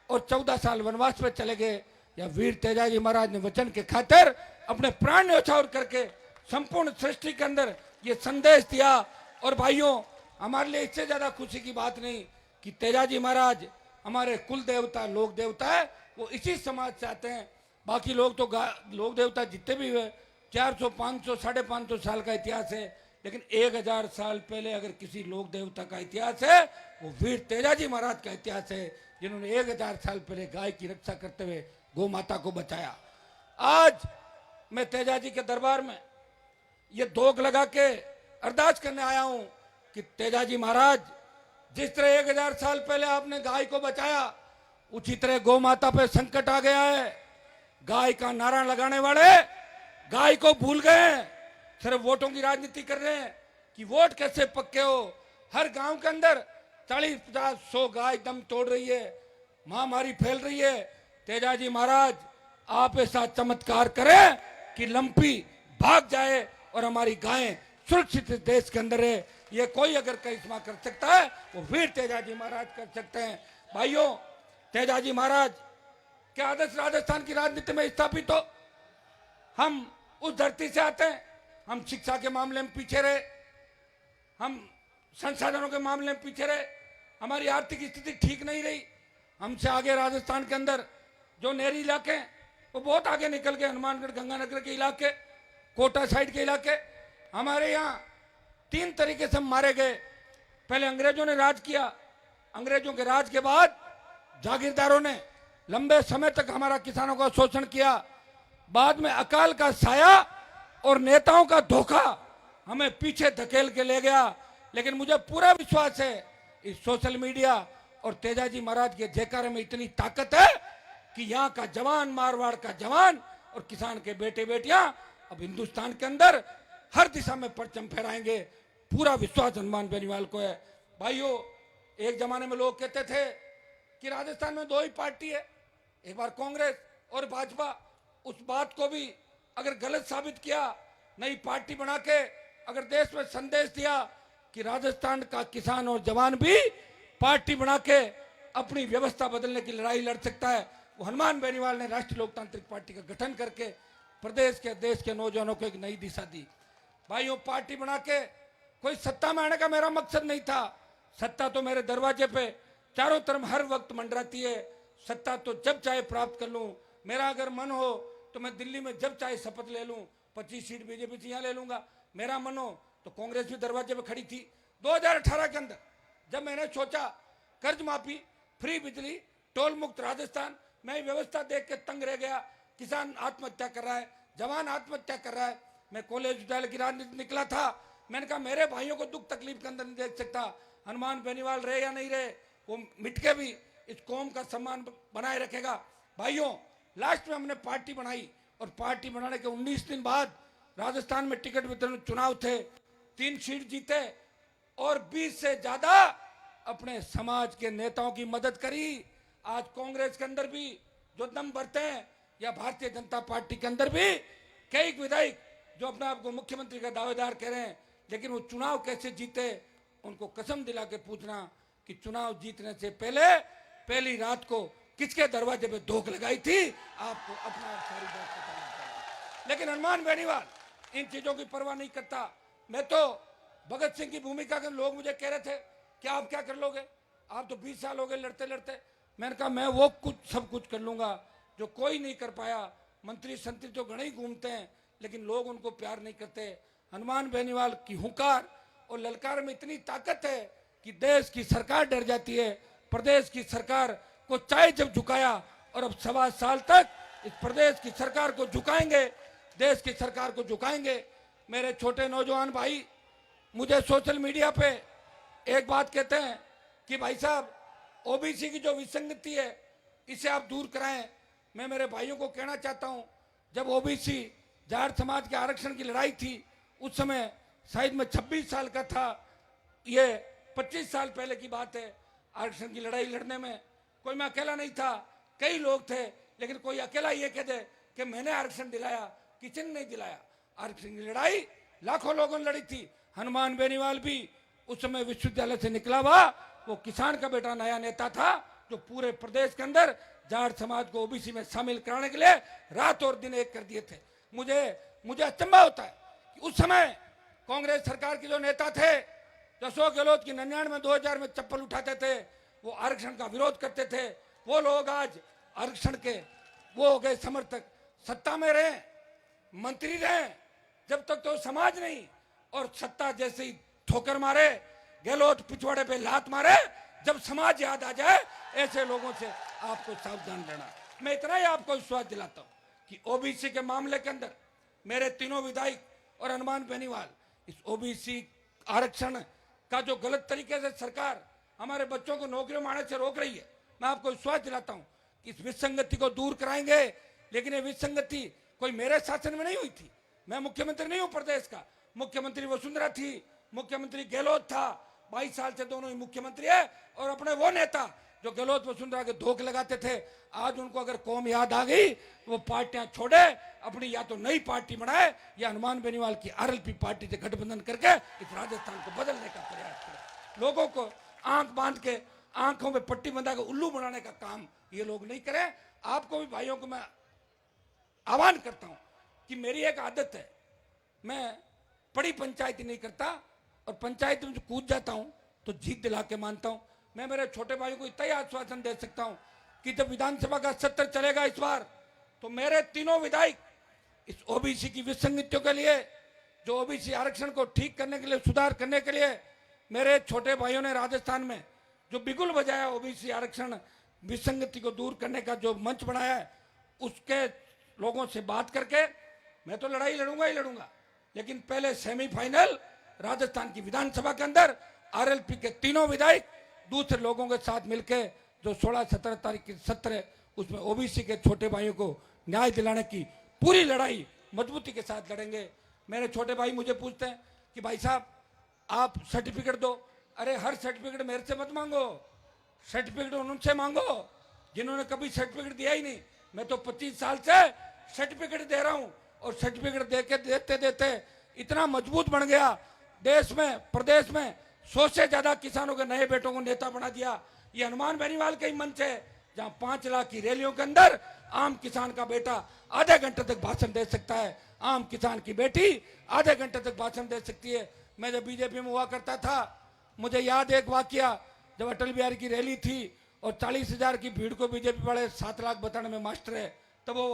और 14 साल वनवास में चले गए, या वीर तेजाजी महाराज ने वचन के खातिर अपने प्राण न्यौछावर करके संपूर्ण सृष्टि के अंदर ये संदेश दिया। और भाइयों, हमारे लिए इससे ज्यादा खुशी की बात नहीं कि तेजाजी महाराज हमारे कुल देवता, लोक देवता है, वो इसी समाज से आते हैं। बाकी लोग तो लोक देवता जितने भी हुए 400, 500, 550 साल का इतिहास है, लेकिन 1000 साल पहले अगर किसी लोक देवता का इतिहास है, वो वीर तेजाजी महाराज का इतिहास है, जिन्होंने 1000 साल पहले गाय की रक्षा करते हुए गौ माता को बचाया। आज मैं तेजाजी के दरबार में ये धोख लगा के अरदास करने आया हूं कि तेजाजी महाराज, जिस तरह 1000 साल पहले आपने गाय को बचाया, उसी तरह गौ माता पे संकट आ गया है। गाय का नारा लगाने वाले गाय को भूल गए, सिर्फ वोटों की राजनीति कर रहे हैं कि वोट कैसे पक्के हो। हर गांव के अंदर 40, 50, 100 गाय दम तोड़ रही है, महामारी फैल रही है। तेजाजी महाराज, आप ऐसा चमत्कार करें कि लंपी भाग जाए और हमारी गायें सुरक्षित देश के अंदर है। ये कोई अगर करिश्मा कर सकता है, वो वीर तेजाजी महाराज कर सकते हैं। भाइयों, तेजाजी महाराज के आदर्श राजस्थान की राजनीति में स्थापित हो। हम उस धरती से आते हैं, हम शिक्षा के मामले में पीछे रहे, हम संसाधनों के मामले में पीछे रहे, हमारी आर्थिक स्थिति ठीक नहीं रही। हमसे आगे राजस्थान के अंदर जो नहरी इलाके हैं, वो बहुत आगे निकल गए। हनुमानगढ़, गंगानगर के इलाके, कोटा साइड के इलाके, हमारे यहाँ 3 तरीके से मारे गए। पहले अंग्रेजों ने राज किया, अंग्रेजों के राज के बाद जागीरदारों ने लंबे समय तक हमारा किसानों का शोषण किया। बाद में अकाल का साया और नेताओं का धोखा हमें पीछे धकेल के ले गया। लेकिन मुझे पूरा विश्वास है, इस सोशल मीडिया और तेजाजी महाराज के जयकारे में इतनी ताकत है कि यहाँ का जवान, मारवाड़ का जवान और किसान के बेटे बेटियां अब हिंदुस्तान के अंदर हर दिशा में परचम फहराएंगे। पूरा विश्वास हनुमान बेनीवाल को है। भाइयों, एक जमाने में लोग कहते थे कि राजस्थान में 2 ही पार्टी है, एक बार कांग्रेस और भाजपा। उस बात को भी अगर गलत साबित किया, नई पार्टी बना के अगर देश में संदेश दिया कि राजस्थान का किसान और जवान भी पार्टी बना के अपनी व्यवस्था बदलने की लड़ाई लड़ सकता है, वो हनुमान बेनीवाल ने राष्ट्रीय लोकतांत्रिक पार्टी का गठन करके प्रदेश के देश के नौजवानों को एक नई दिशा दी। भाइयों, पार्टी बना के कोई सत्ता में आने का मेरा मकसद नहीं था। सत्ता तो मेरे दरवाजे पे चारों तरफ हर वक्त मंडराती है। सत्ता तो जब चाहे प्राप्त कर लूं। मेरा अगर मन हो तो मैं दिल्ली में जब चाहे शपथ ले लूं, 25 सीट बीजेपी से यहाँ ले लूंगा। मेरा मन हो तो कांग्रेस भी दरवाजे पे खड़ी थी। 2018 के अंदर जब मैंने सोचा कर्ज माफी, फ्री बिजली, टोल मुक्त राजस्थान, मैं व्यवस्था देख के तंग रह गया। किसान आत्महत्या कर रहा है, जवान आत्महत्या कर रहा है। मैं कॉलेज विद्यालय की राजनीति निकला था। मैंने कहा मेरे भाइयों को दुख तकलीफ के अंदर नहीं देख सकता। हनुमान बेनीवाल रहे या नहीं रहे, वो मिट के भी इस कौम का सम्मान बनाए रखेगा। भाइयों, लास्ट में हमने पार्टी बनाई और पार्टी बनाने के 19 दिन बाद राजस्थान में टिकट वितरण चुनाव थे, 3 सीट जीते और 20 से ज्यादा अपने समाज के नेताओं की मदद करी। आज कांग्रेस के अंदर भी जो दम भरते हैं या भारतीय जनता पार्टी के अंदर भी कई विधायक जो अपने आप को मुख्यमंत्री का दावेदार कह रहे हैं, लेकिन वो चुनाव कैसे जीते उनको कसम दिला के पूछना कि चुनाव जीतने से पहले पहली रात को किसके दरवाजे पे धोख लगाई थी, आपको अपना सारी बात बताना चाहिए। लेकिन हनुमान बेनीवाल इन चीजों की परवाह नहीं करता। मैं तो भगत सिंह की भूमिका के लोग मुझे कह रहे थे कि आप क्या कर लोगे, आप तो 20 साल हो गए लड़ते लड़ते। मैंने कहा मैं वो कुछ सब कुछ कर लूंगा जो कोई नहीं कर पाया। मंत्री संतरी तो घने ही घूमते हैं लेकिन लोग उनको प्यार नहीं करते। हनुमान बेनीवाल की हुंकार और ललकार में इतनी ताकत है कि देश की सरकार डर जाती है। प्रदेश की सरकार को चाहे जब झुकाया और अब 1.25 साल तक इस प्रदेश की सरकार को झुकाएंगे, देश की सरकार को झुकाएंगे। मेरे छोटे नौजवान भाई मुझे सोशल मीडिया पे एक बात कहते हैं कि भाई साहब ओबीसी की जो विसंगति है इसे आप दूर कराएं। मैं मेरे भाइयों को कहना चाहता हूं, जब ओबीसी जाट समाज के आरक्षण की लड़ाई थी उस समय शायद मैं 26 साल का था। ये 25 साल पहले की बात है। आरक्षण की लड़ाई लड़ने में कोई मैं अकेला नहीं था, कई लोग थे, लेकिन कोई अकेला ये कह दे कि मैंने आरक्षण दिलाया, किसी ने नहीं दिलाया। आरक्षण की लड़ाई लाखों लोगों ने लड़ी थी। हनुमान बेनीवाल भी उस समय विश्वविद्यालय से निकला हुआ वो किसान का बेटा नया नेता था जो पूरे प्रदेश के अंदर जाट समाज को ओबीसी में शामिल कराने के लिए रात और दिन एक कर दिए थे। मुझे अचंभा होता है कि उस समय कांग्रेस सरकार के जो नेता थे, अशोक गहलोत की 99 में 2000 में चप्पल उठाते थे, वो आरक्षण का विरोध करते थे। वो लोग आज आरक्षण के वो हो गए समर्थक। सत्ता में रहे, मंत्री रहे, जब तक तो समाज नहीं और सत्ता जैसे ही ठोकर मारे, गहलोत पिछवाड़े पे लात मारे, जब समाज याद आ जाए ऐसे लोगों से आपको सावधान रहना। मैं इतना ही आपको विश्वास दिलाता हूं कि ओबीसी के मामले के अंदर मेरे तीनों विधायक और हनुमान बेनीवाल इस ओबीसी आरक्षण का जो गलत तरीके से सरकार हमारे बच्चों को नौकरियों में आने से रोक रही है, मैं आपको विश्वास दिलाता हूं कि इस विसंगति को दूर कराएंगे। लेकिन ये विसंगति कोई मेरे शासन में नहीं हुई थी। मैं मुख्यमंत्री नहीं हूं प्रदेश का, मुख्यमंत्री वसुंधरा थी, मुख्यमंत्री गहलोत था। 22 साल से दोनों ही मुख्यमंत्री है और अपने वो नेता जो गहलोत वसुंधरा के धोखे लगाते थे, आज उनको अगर कौम याद आ गई वो पार्टियां छोड़े, अपनी या तो नई पार्टी बनाए या हनुमान बेनीवाल की आरएलपी पार्टी से गठबंधन करके इस राजस्थान को बदलने का प्रयास करे। लोगों को आंख बांध के आंखों में पट्टी बंधा के उल्लू बनाने का काम ये लोग नहीं करें। आपको भी भाइयों को मैं आह्वान करता हूं कि मेरी एक आदत है, मैं बड़ी पंचायती नहीं करता और पंचायत में जो कूद जाता हूं तो जीत दिला के मानता हूं। मैं मेरे छोटे भाइयों को इतना ही आश्वासन दे सकता हूं कि जब विधानसभा का सत्र चलेगा इस बार, तो मेरे तीनों विधायक इस ओबीसी की विसंगतियों के लिए, जो ओबीसी आरक्षण को ठीक करने के लिए, सुधार करने के लिए मेरे छोटे भाइयों ने राजस्थान में जो बिगुल बजाया, ओबीसी आरक्षण विसंगति को दूर करने का जो मंच बनाया है, उसके लोगों से बात करके मैं तो लड़ाई लड़ूंगा ही लड़ूंगा, लेकिन पहले सेमीफाइनल राजस्थान की विधानसभा के अंदर आरएलपी के तीनों विधायक दूसरे लोगों के साथ मिलकर जो 16-17 तारीख की सत्र है उसमें ओबीसी के छोटे भाइयों को न्याय दिलाने की पूरी लड़ाई मजबूती के साथ लड़ेंगे। मेरे छोटे भाई मुझे पूछते हैं कि भाई साहब आप सर्टिफिकेट दो। अरे हर सर्टिफिकेट मेरे से मत मांगो, सर्टिफिकेट उनसे मांगो जिन्होंने कभी सर्टिफिकेट दिया ही नहीं। मैं तो 25 साल से सर्टिफिकेट दे रहा हूं और सर्टिफिकेट देके देते देते इतना मजबूत बन गया। देश में, प्रदेश में 100 से ज्यादा किसानों के नए बेटों को नेता बना दिया। ये हनुमान बेनीवाल के ही मंच है जहां 5 लाख की रैलियों के अंदर आम किसान का बेटा आधे घंटे तक भाषण दे सकता है, आम किसान की बेटी आधे घंटे तक भाषण दे सकती है। मैं जब बीजेपी में हुआ करता था, मुझे याद एक वाकया, जब अटल बिहारी की रैली थी और 40,000 की भीड़ को बीजेपी वाले 7 लाख बताने में मास्टर है, तब वो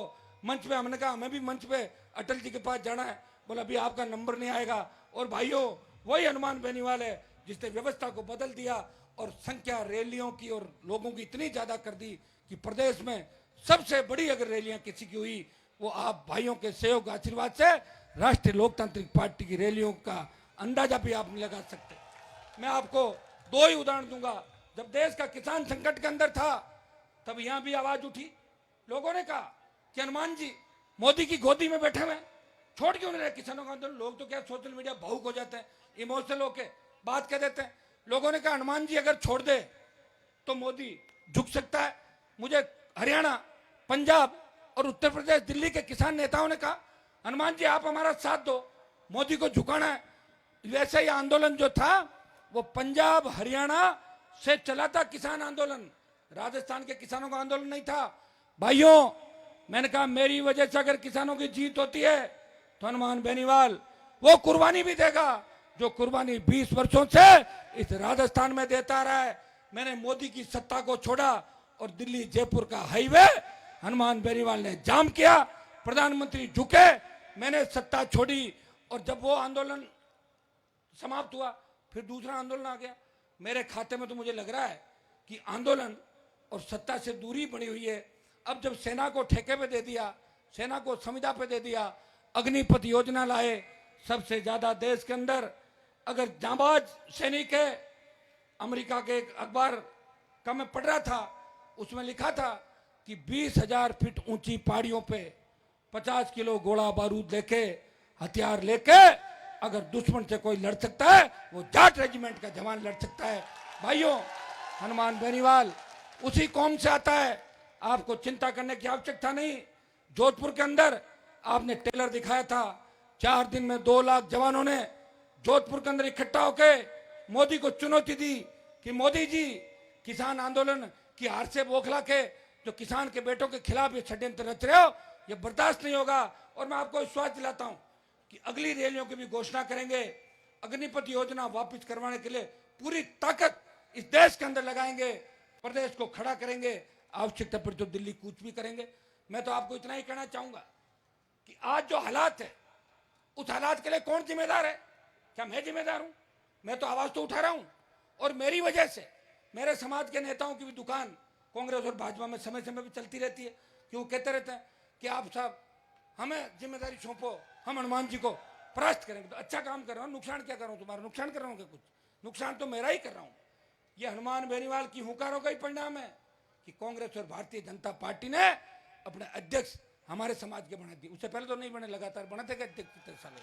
मंच पे, हमने कहा हमें भी मंच पे अटल जी के पास जाना है। बोला अभी आपका नंबर नहीं आएगा। और भाइयों, वही हनुमान बेनीवाल है जिसने व्यवस्था को बदल दिया और संख्या रैलियों की और लोगों की इतनी ज्यादा कर दी कि प्रदेश में सबसे बड़ी अगर रैलियां किसी की हुई, वो आप भाइयों के सहयोग आशीर्वाद से राष्ट्रीय लोकतांत्रिक पार्टी की रैलियों का अंदाजा भी आप नहीं लगा सकते। मैं आपको 2 ही उदाहरण दूंगा। जब देश का किसान संकट के अंदर था, तब यहां भी आवाज उठी। लोगों ने कहा कि हनुमान जी मोदी की गोदी में बैठे हुए, छोड़ क्यों नहीं रहे किसानों का आंदोलन। लोग तो क्या सोशल मीडिया भावुक हो जाते हैं, इमोशनल होके बात कह देते हैं। लोगों ने कहा हनुमान जी अगर छोड़ दे तो मोदी झुक सकता है। मुझे हरियाणा, पंजाब और उत्तर प्रदेश, दिल्ली के किसान नेताओं ने कहा हनुमान जी आप हमारा साथ दो, मोदी को झुकाना है। वैसे ही आंदोलन जो था वो पंजाब हरियाणा से चला था, किसान आंदोलन, राजस्थान के किसानों का आंदोलन नहीं था। भाइयों, मैंने कहा मेरी वजह से अगर किसानों की जीत होती है तो हनुमान बेनीवाल वो कुर्बानी भी देगा जो कुर्बानी 20 वर्षों से इस राजस्थान में देता रहा है। मैंने मोदी की सत्ता को छोड़ा और दिल्ली जयपुर का हाईवे हनुमान बेनीवाल ने जाम किया, प्रधानमंत्री झुके, मैंने सत्ता छोड़ी। और जब वो आंदोलन समाप्त हुआ, फिर दूसरा आंदोलन आ गया। मेरे खाते में तो मुझे लग रहा है कि आंदोलन और सत्ता से दूरी बनी हुई है। अब जब सेना को ठेके पे दे दिया, सेना को संविदा पे दे दिया, अग्निपथ योजना लाए, सबसे ज्यादा देश के अंदर अगर जांबाज सैनिक है। अमेरिका के एक अखबार का मैं पढ़ रहा था, उसमें लिखा था कि 20,000 फीट ऊंची पहाड़ियों पे 50 किलो गोला बारूद लेके, हथियार लेके अगर दुश्मन से कोई लड़ सकता है, वो जाट रेजिमेंट का जवान लड़ सकता है। भाइयों, हनुमान बेनीवाल उसी कौम से आता है, आपको चिंता करने की आवश्यकता नहीं। जोधपुर के अंदर आपने टेलर दिखाया था, 4 दिन में 2 लाख जवानों ने जोधपुर के अंदर इकट्ठा होकर मोदी को चुनौती दी कि मोदी जी किसान आंदोलन की हार से बौखला के जो किसान के बेटों के खिलाफ ये षड्यंत्र रच रहे हो, ये बर्दाश्त नहीं होगा। और मैं आपको विश्वास दिलाता हूं कि अगली रैलियों की भी घोषणा करेंगे। अग्निपथ योजना वापस करवाने के लिए पूरी ताकत इस देश के अंदर लगाएंगे, प्रदेश को खड़ा करेंगे, आवश्यकता पर तो दिल्ली कूच भी करेंगे। मैं तो आपको इतना ही कहना चाहूंगा कि आज जो हालात है, उस हालात के लिए कौन जिम्मेदार है? क्या मैं जिम्मेदार हूं? मैं तो आवाज तो उठा रहा हूं। और मेरी वजह से मेरे समाज के नेताओं की भी दुकान कांग्रेस और भाजपा में समय समय पर चलती रहती है, कि वो कहते रहते हैं कि आप साहब हमें जिम्मेदारी सौंपो, हम हनुमान जी को परास्त करेंगे। तो अच्छा काम कर रहा हूं, नुकसान क्या कर रहा हूं? तुम्हारा नुकसान कर रहा हूं क्या? कुछ नुकसान तो मेरा ही कर रहा हूं। ये हनुमान बेनीवाल की हुंकारों का ही परिणाम है कि कांग्रेस और भारतीय जनता पार्टी ने अपने अध्यक्ष हमारे समाज के बना दिए। उससे पहले तो नहीं बने, लगातार बनाते गए अध्यक्ष 3 साल।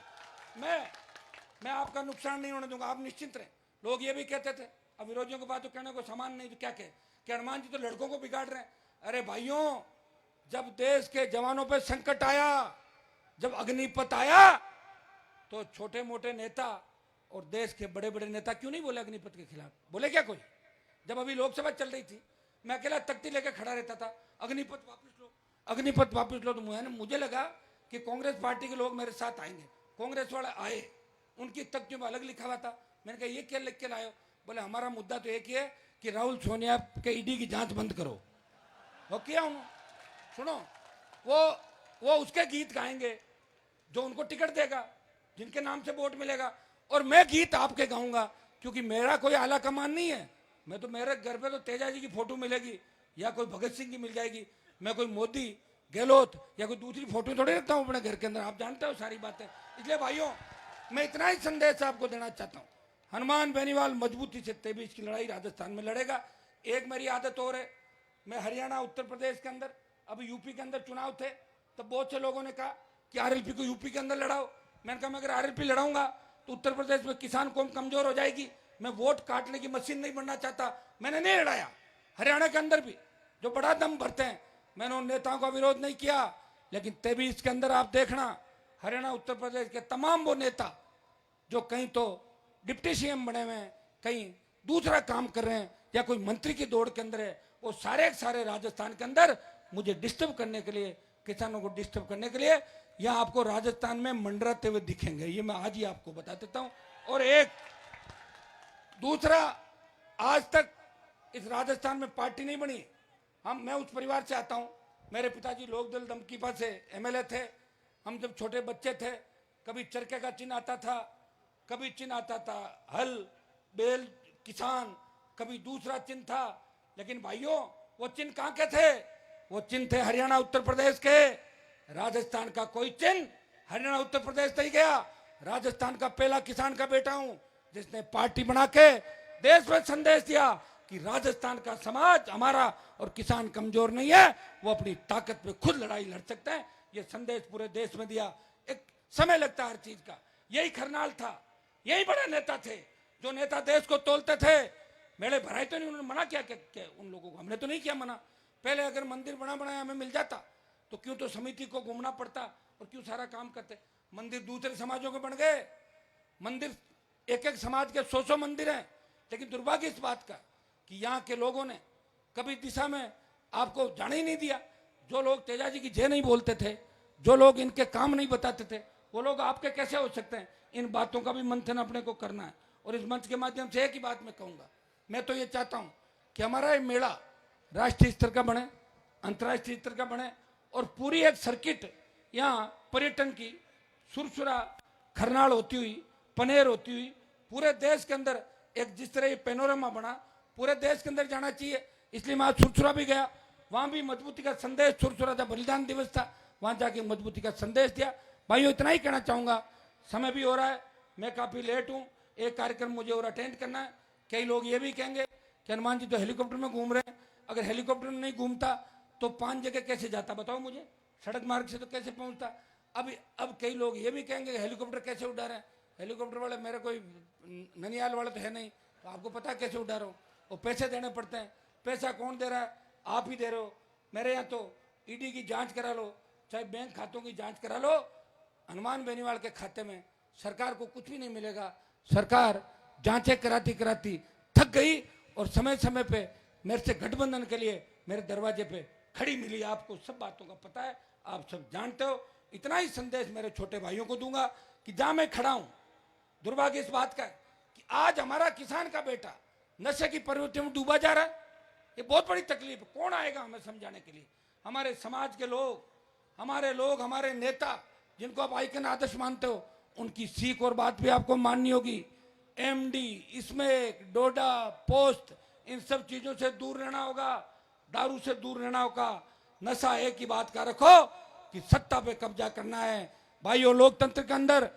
मैं आपका नुकसान नहीं होने दूंगा, आप निश्चिंत रहे। लोग ये भी कहते थे, अब विरोधियों के बात तो कहने को सामान नहीं, तो क्या कहे कि हनुमान जी तो लड़कों को बिगाड़ रहे हैं। अरे भाइयों, जब देश के जवानों पर संकट आया, जब अग्निपथ आया, तो छोटे मोटे नेता और देश के बड़े बड़े नेता क्यों नहीं बोले अग्निपथ के खिलाफ? बोले क्या कोई? जब अभी लोकसभा चल रही थी, मैं अकेला तख्ती लेकर खड़ा रहता था, अग्निपथ वापस लो, अग्निपथ वापस लो। तो मुझे लगा कि कांग्रेस पार्टी के लोग मेरे साथ आएंगे। कांग्रेस वाले आए, उनकी तख्तियों में अलग लिखा हुआ था। मैंने कहा ये क्या लिख के लाए हो? बोले हमारा मुद्दा तो एक ही है कि राहुल सोनिया के ईडी की जांच बंद करो। वो किया उन्होंने। सुनो, वो उसके गीत गाएंगे जो उनको टिकट देगा, जिनके नाम से वोट मिलेगा। और मैं गीत आपके गाऊंगा, क्योंकि मेरा कोई आला कमान नहीं है। मैं तो, मेरे घर पे तो तेजा जी की फोटो मिलेगी या कोई भगत सिंह की मिल जाएगी। मैं कोई मोदी, गहलोत या कोई दूसरी फोटो थोड़ी रखता हूं अपने घर के अंदर। आप जानते हो सारी बातें। इसलिए भाइयों, मैं इतना ही संदेश आपको देना चाहता हूं, हनुमान बेनीवाल मजबूती से 23 की लड़ाई राजस्थान में लड़ेगा। एक मेरी आदत और है, मैं हरियाणा, उत्तर प्रदेश के अंदर, अभी यूपी के अंदर चुनाव थे, तब बहुत से लोगों ने कहा कि आरएलपी को यूपी के अंदर लड़ाओ। मैंने कहा मैं अगर आरएलपी लड़ाऊंगा तो उत्तर प्रदेश में किसान कौम कमजोर हो जाएगी। मैं वोट काटने की मशीन नहीं बनना चाहता। मैंने नहीं लड़ाया। हरियाणा के अंदर भी जो बड़ा दम भरते हैं, मैंने उन नेताओं का विरोध नहीं किया। लेकिन 23 के अंदर आप देखना, हरियाणा उत्तर प्रदेश के तमाम वो नेता जो कहीं तो डिप्टी सीएम बने हुए हैं, कहीं दूसरा काम कर रहे हैं, या कोई मंत्री की दौड़ के अंदर है, वो सारे के सारे राजस्थान के अंदर मुझे डिस्टर्ब करने के लिए, किसानों को डिस्टर्ब करने के लिए यहाँ आपको राजस्थान में मंडराते हुए दिखेंगे। ये मैं आज ही आपको बता देता हूं। और एक दूसरा, आज तक इस राजस्थान में पार्टी नहीं बनी। मैं उस परिवार से आता हूं। मेरे पिताजी लोकदल दमकीपा से एमएलए थे। हम जब छोटे बच्चे थे, कभी चरखे का चिन्ह आता था, कभी चिन्ह आता था हल, बैल, किसान, कभी दूसरा चिन्ह था। लेकिन भाइयों, वो चिन्ह कहां के थे? वो चिन्ह थे हरियाणा उत्तर प्रदेश के। राजस्थान का कोई चिन्ह हरियाणा उत्तर प्रदेश नहीं गया। राजस्थान का पहला किसान का बेटा हूं जिसने पार्टी बना के देश में संदेश दिया कि राजस्थान का समाज हमारा और किसान कमजोर नहीं है, वो अपनी ताकत पे खुद लड़ाई लड़ सकते हैं। ये संदेश पूरे देश में दिया। एक समय लगता है हर चीज का। यही खरनाल था, यही बड़े नेता थे जो नेता देश को तोलते थे। मेले भराए तो नहीं, उन्होंने मना किया क्या उन लोगों को? हमने तो नहीं किया मना। पहले अगर मंदिर बना बनाया हमें मिल जाता तो क्यों तो समिति को घूमना पड़ता और क्यों सारा काम करते? मंदिर दूसरे समाजों के बन गए। मंदिर एक एक समाज के 100 मंदिर हैं। लेकिन दुर्भाग्य इस बात का कि यहाँ के लोगों ने कभी दिशा में आपको जाने ही नहीं दिया। जो लोग तेजाजी की जय नहीं बोलते थे, जो लोग इनके काम नहीं बताते थे, वो लोग आपके कैसे हो सकते हैं? इन बातों का भी मंथन अपने को करना है। और इस मंच के माध्यम से एक ही बात मैं कहूंगा, मैं तो ये चाहता हूं कि हमारा ये मेला राष्ट्रीय स्तर का बने, अंतर्राष्ट्रीय स्तर का बने और पूरी एक सर्किट यहाँ पर्यटन की सुरसुरा खरनाल होती हुई, पनेर होती हुई पूरे देश के अंदर एक जिस तरह ये पेनोरमा बना पूरे देश के अंदर जाना चाहिए। इसलिए मैं आज सुरसुरा भी गया, वहां भी मजबूती का संदेश, सुरसुरा था बलिदान दिवस था, वहां जाके मजबूती का संदेश दिया। भाइयों, इतना ही कहना चाहूंगा, समय भी हो रहा है, मैं काफी लेट हूं, एक कार्यक्रम मुझे और अटेंड करना है। कई लोग ये भी कहेंगे कि हनुमान जी तो हेलीकॉप्टर में घूम रहे हैं। अगर हेलीकॉप्टर में नहीं घूमता तो 5 जगह कैसे जाता बताओ मुझे? सड़क मार्ग से तो कैसे पहुंचता? अब कई लोग ये भी कहेंगे हेलीकॉप्टर कैसे उड़ा रहे हैं। हेलीकॉप्टर वाले मेरे कोई ननियाल वाला तो है नहीं, तो आपको पता कैसे उड़ा रहा हूँ? वो पैसे देने पड़ते हैं। पैसा कौन दे रहा है? आप ही दे रहे हो। मेरे यहाँ तो ईडी की जांच करा लो, चाहे बैंक खातों की जांच करा लो, हनुमान बेनीवाल के खाते में सरकार को कुछ भी नहीं मिलेगा। सरकार जांचें कराती कराती थक गई और समय समय पे मेरे से गठबंधन के लिए मेरे दरवाजे पे खड़ी मिली। आपको सब बातों का पता है, आप सब जानते हो। इतना ही संदेश मेरे छोटे भाइयों को दूंगा कि जहां मैं खड़ा हूं, दुर्भाग्य इस बात का है कि आज हमारा किसान का बेटा नशे की प्रवृत्ति में डूबा जा रहा है। ये बहुत बड़ी तकलीफ। कौन आएगा हमें समझाने के लिए? हमारे समाज के लोग, हमारे नेता जिनको आप आइकन आदर्श मानते हो, उनकी सीख और बात भी आपको माननी होगी। एमडी, इसमें डोडा, पोस्ट, इन सब चीजों से दूर रहना होगा, दारू से दूर रहना होगा। नशा एक ही बात का रखो कि सत्ता पे कब्जा करना है। भाइयों, लोकतंत्र के अंदर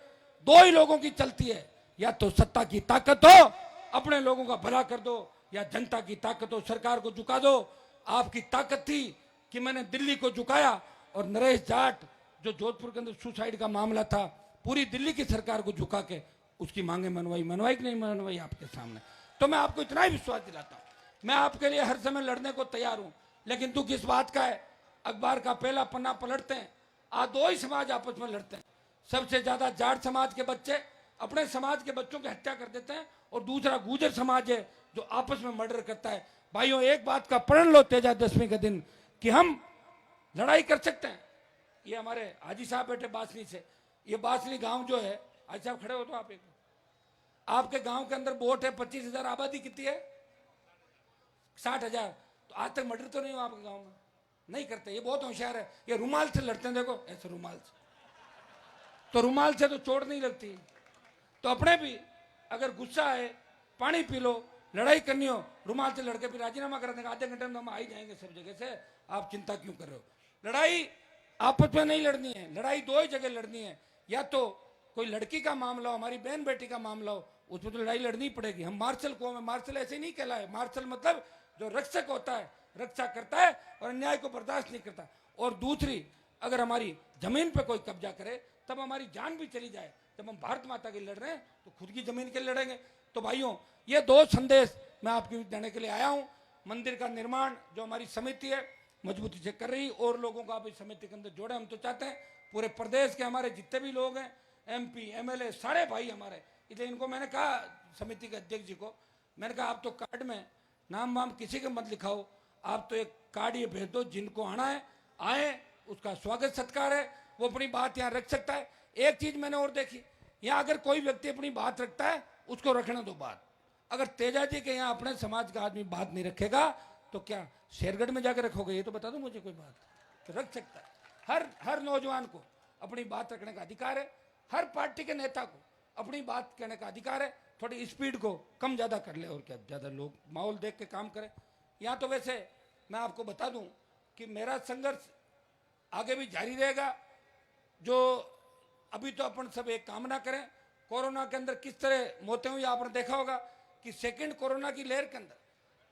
2 ही लोगों की चलती है, या तो सत्ता की ताकत हो, अपने लोगों का भला कर दो, या जनता की ताकत हो, सरकार को झुका दो। आपकी ताकत थी कि मैंने दिल्ली को झुकाया और नरेश जाट जो जोधपुर के अंदर सुसाइड का मामला था, पूरी दिल्ली की सरकार को झुका के उसकी मांगे मनवाई कि नहीं मनवाई आपके सामने। तो मैं आपको इतना ही विश्वास दिलाता हूं, मैं आपके लिए हर समय लड़ने को तैयार हूं। लेकिन दुख इस बात का है, अखबार का पहला पन्ना पलटते हैं, आज 2 ही समाज आपस में लड़ते हैं। सबसे ज्यादा जाट समाज के बच्चे अपने समाज के बच्चों की हत्या कर देते हैं, और दूसरा गुर्जर समाज है जो आपस में मर्डर करता है। भाइयों, एक बात का प्रण लो तेजादशमी के दिन कि हम लड़ाई कर सकते हैं। ये हमारे हाजी साहब बैठे बासनी से, ये बासनी गांव जो है, हाजी साहब खड़े हो तो आप एक, आपके गांव के अंदर वोट है 25,000, आबादी कितनी है? 60,000। तो आज तक मर्डर तो नहीं हुआ आपके गांव में? नहीं करते। ये बहुत होशियार है, ये रुमाल से लड़ते हैं। देखो ऐसे रुमाल से, तो रुमाल से तो चोट नहीं लगती। तो अपने भी अगर गुस्सा है, पानी पी लो, लड़ाई करनी हो, रुमाल से लड़के फिर राजीनामा कर देंगे, आधे घंटे में हम आ ही जाएंगे सब जगह से। आप चिंता क्यों कर रहे हो? लड़ाई आपस में नहीं लड़नी है, लड़ाई 2 ही जगह लड़नी है। या तो कोई लड़की का मामला हो, हमारी बहन बेटी का मामला हो, उसमें तो लड़ाई लड़नी पड़ेगी। हम मार्शल कौम है, मार्शल ऐसे नहीं कहलाए। मार्शल मतलब जो रक्षक होता है, रक्षा करता है और अन्याय को बर्दाश्त नहीं करता। और दूसरी, अगर हमारी जमीन पे कोई कब्जा करे तब हमारी जान भी चली जाए। जब हम भारत माता के लड़ रहे हैं तो खुद की जमीन के लिए लड़ेंगे। तो भाइयों, ये 2 संदेश मैं आपके बीच देने के लिए आया हूं। मंदिर का निर्माण जो हमारी समिति है मजबूती से कर रही, और लोगों को आप इस समिति के अंदर जोड़े। हम तो चाहते हैं पूरे प्रदेश के हमारे जितने भी लोग हैं, MP, MLA, सारे भाई हमारे। इसलिए इनको मैंने कहा, समिति के अध्यक्ष जी को मैंने कहा, आप तो कार्ड में नाम वाम किसी के मत लिखाओ, आप तो एक कार्ड ये भेज दो, जिनको आना है आए, उसका स्वागत सत्कार है, वो अपनी बात यहाँ रख सकता है। एक चीज मैंने और देखी, यहाँ अगर कोई व्यक्ति अपनी बात रखता है उसको रखने दो बात। अगर तेजा जी के यहाँ अपने समाज का आदमी बात नहीं रखेगा तो क्या शेरगढ़ में जाकर रखोगे? ये तो बता दो मुझे कोई बात। तो रख सकता है। हर नौजवान को अपनी बात रखने का अधिकार है, हर पार्टी के नेता को अपनी बात कहने का अधिकार है। थोड़ी स्पीड को कम ज्यादा कर ले और क्या, ज्यादा लोग माहौल देख के काम करें। यहाँ तो वैसे मैं आपको बता दूं कि मेरा संघर्ष आगे भी जारी रहेगा। जो अभी तो अपन सब एक कामना करें, कोरोना के अंदर किस तरह मौतें हुई आपने देखा होगा कि सेकंड कोरोना की लहर के अंदर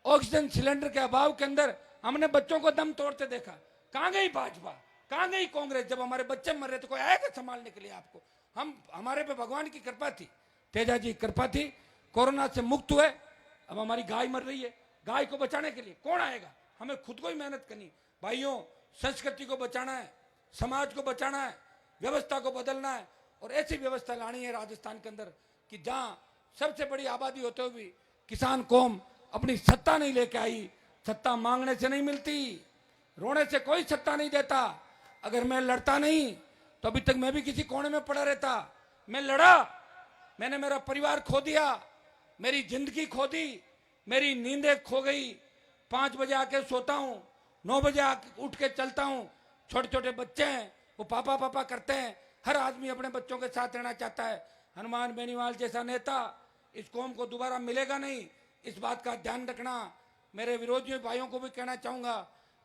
ऑक्सीजन सिलेंडर के अभाव के अंदर हमने बच्चों को दम तोड़ते देखा। कहां गई भाजपा, कहां गई कांग्रेस? जब हमारे बच्चे मर रहे थे कोई आएगा संभालने के लिए आपको? हमारे पे भगवान की कृपा थी, तेजा जी कृपा थी, कोरोना से मुक्त हुए। अब हमारी गाय मर रही है, गाय को बचाने के लिए कौन आएगा? हमें खुद को ही मेहनत करनी। भाइयों, संस्कृति को बचाना है, समाज को बचाना है, व्यवस्था को बदलना है और ऐसी व्यवस्था लानी है राजस्थान के अंदर कि जहां सबसे बड़ी आबादी होते हुए भी किसान कौम अपनी सत्ता नहीं लेके आई। सत्ता मांगने से नहीं मिलती, रोने से कोई सत्ता नहीं देता। अगर मैं लड़ता नहीं तो अभी तक मैं भी किसी कोने में पड़ा रहता। मैं लड़ा, मैंने मेरा परिवार खो दिया, मेरी जिंदगी खो दी, मेरी नींदें खो गई। 5 बजे आके सोता हूं, 9 बजे आके उठ के चलता हूं। छोटे छोटे बच्चे हैं, वो पापा पापा करते हैं। हर आदमी अपने बच्चों के साथ रहना चाहता है। हनुमान बेनीवाल जैसा नेता इस कौम को दोबारा मिलेगा नहीं, इस बात का ध्यान रखना। मेरे विरोधी भाइयों को भी कहना चाहूंगा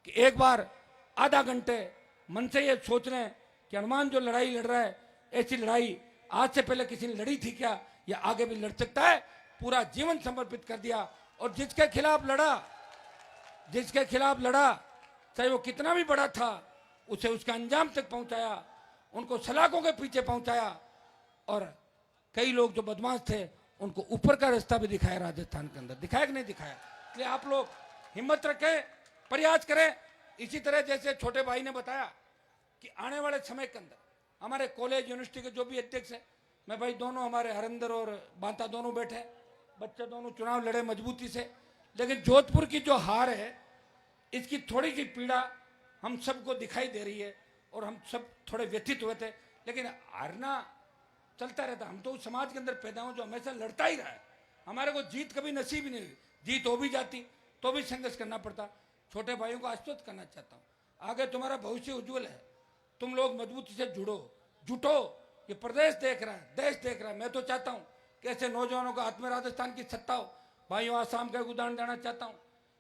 कि एक बार आधा घंटे मन से ये सोच लें कि हनुमान जो लड़ाई लड़ रहा है, ऐसी लड़ाई आज से पहले किसी ने लड़ी थी क्या, या आगे भी लड़ सकता है? पूरा जीवन समर्पित कर दिया और जिसके खिलाफ लड़ा चाहे वो कितना भी बड़ा था, उसे उसका अंजाम तक पहुंचाया, उनको सलाखों के पीछे पहुंचाया। और कई लोग जो बदमाश थे उनको ऊपर का रास्ता भी दिखाया राजस्थान के अंदर। दिखाया कि नहीं दिखाया? इसलिए आप लोग हिम्मत रखें, प्रयास करें। इसी तरह जैसे छोटे भाई ने बताया कि आने वाले समय के अंदर हमारे कॉलेज यूनिवर्सिटी के जो भी अध्यक्ष है, मैं भाई दोनों हमारे हरिंदर और बांता दोनों बैठे, बच्चे दोनों चुनाव लड़े मजबूती से। लेकिन जोधपुर की जो हार है, इसकी थोड़ी सी पीड़ा हम सबको दिखाई दे रही है और हम सब थोड़े व्यथित हुए थे। लेकिन हारना चलता रहता। हम तो उस समाज के अंदर पैदा हुए जो हमेशा लड़ता ही रहा है। हमारे को जीत कभी नसीब ही नहीं हुई। जीत हो भी जाती तो भी संघर्ष करना पड़ता। छोटे भाइयों को आश्वस्त करना चाहता हूँ, आगे तुम्हारा भविष्य उज्जवल है। तुम लोग मजबूती से जुटो। ये प्रदेश देख रहा है, देश देख रहा है। मैं तो चाहता हूँ कि ऐसे नौजवानों का हाथ में राजस्थान की सत्ता हो। भाइयों, आसाम का एक उदाहरण देना चाहता हूँ।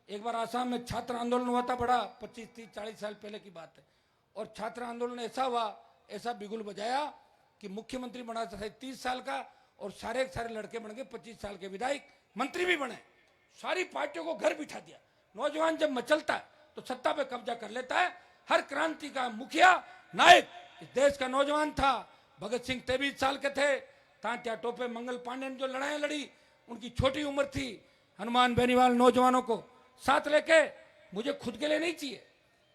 एक बार आसाम में छात्र आंदोलन हुआ था, बड़ा 25, 30, 40 साल पहले की बात है। और छात्र आंदोलन ऐसा हुआ, ऐसा बिगुल बजाया कि मुख्यमंत्री बना था 30 साल का और सारे लड़के बन गए 25 साल के विधायक, मंत्री भी बने। सारी पार्टियों को घर बिठा दिया। नौजवान जब मचलता है तो सत्ता पे कब्जा कर लेता है। हर क्रांति का मुखिया नायक इस देश का नौजवान था। भगत सिंह 23 साल के थे। तांत्या टोपे मंगल पांडे ने जो लड़ाई लड़ी, उनकी छोटी उम्र थी। हनुमान बेनीवाल नौजवानों को साथ लेके, मुझे खुद के लिए नहीं चाहिए,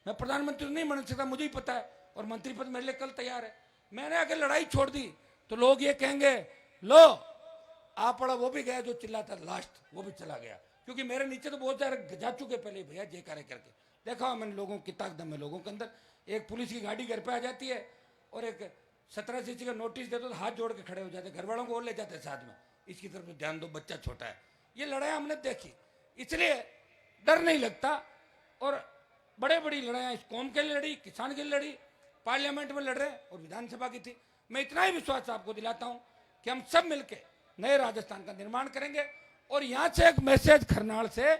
मैं प्रधानमंत्री नहीं बन सकता, मुझे ही पता है, और मंत्री पद मेरे लिए कल तैयार है। मैंने अगर लड़ाई छोड़ दी तो लोग ये कहेंगे, लो आप पड़ा, वो भी गया जो चिल्लाता लास्ट, वो भी चला गया। क्योंकि मेरे नीचे तो बहुत सारे जा चुके पहले भैया जय कार्य करके। देखा मैंने लोगों की ताकदम है लोगों के अंदर। एक पुलिस की गाड़ी घर पे आ जाती है और एक 17 सीसी का नोटिस दे दो तो हाथ जोड़ के खड़े हो जाते, घर वालों को और ले जाते साथ में, इसकी तरफ ध्यान दो, बच्चा छोटा है। ये लड़ाई हमने देखी, इसलिए डर नहीं लगता। और बड़े बड़ी लड़ाइयाँ इस कौम के लिए लड़ी, किसान के लिए लड़ी, पार्लियामेंट में लड़ रहे और विधानसभा की थी। मैं इतना ही विश्वास आपको दिलाता हूं कि हम सब मिलके नए राजस्थान का निर्माण करेंगे। और यहां से एक मैसेज खरनाल से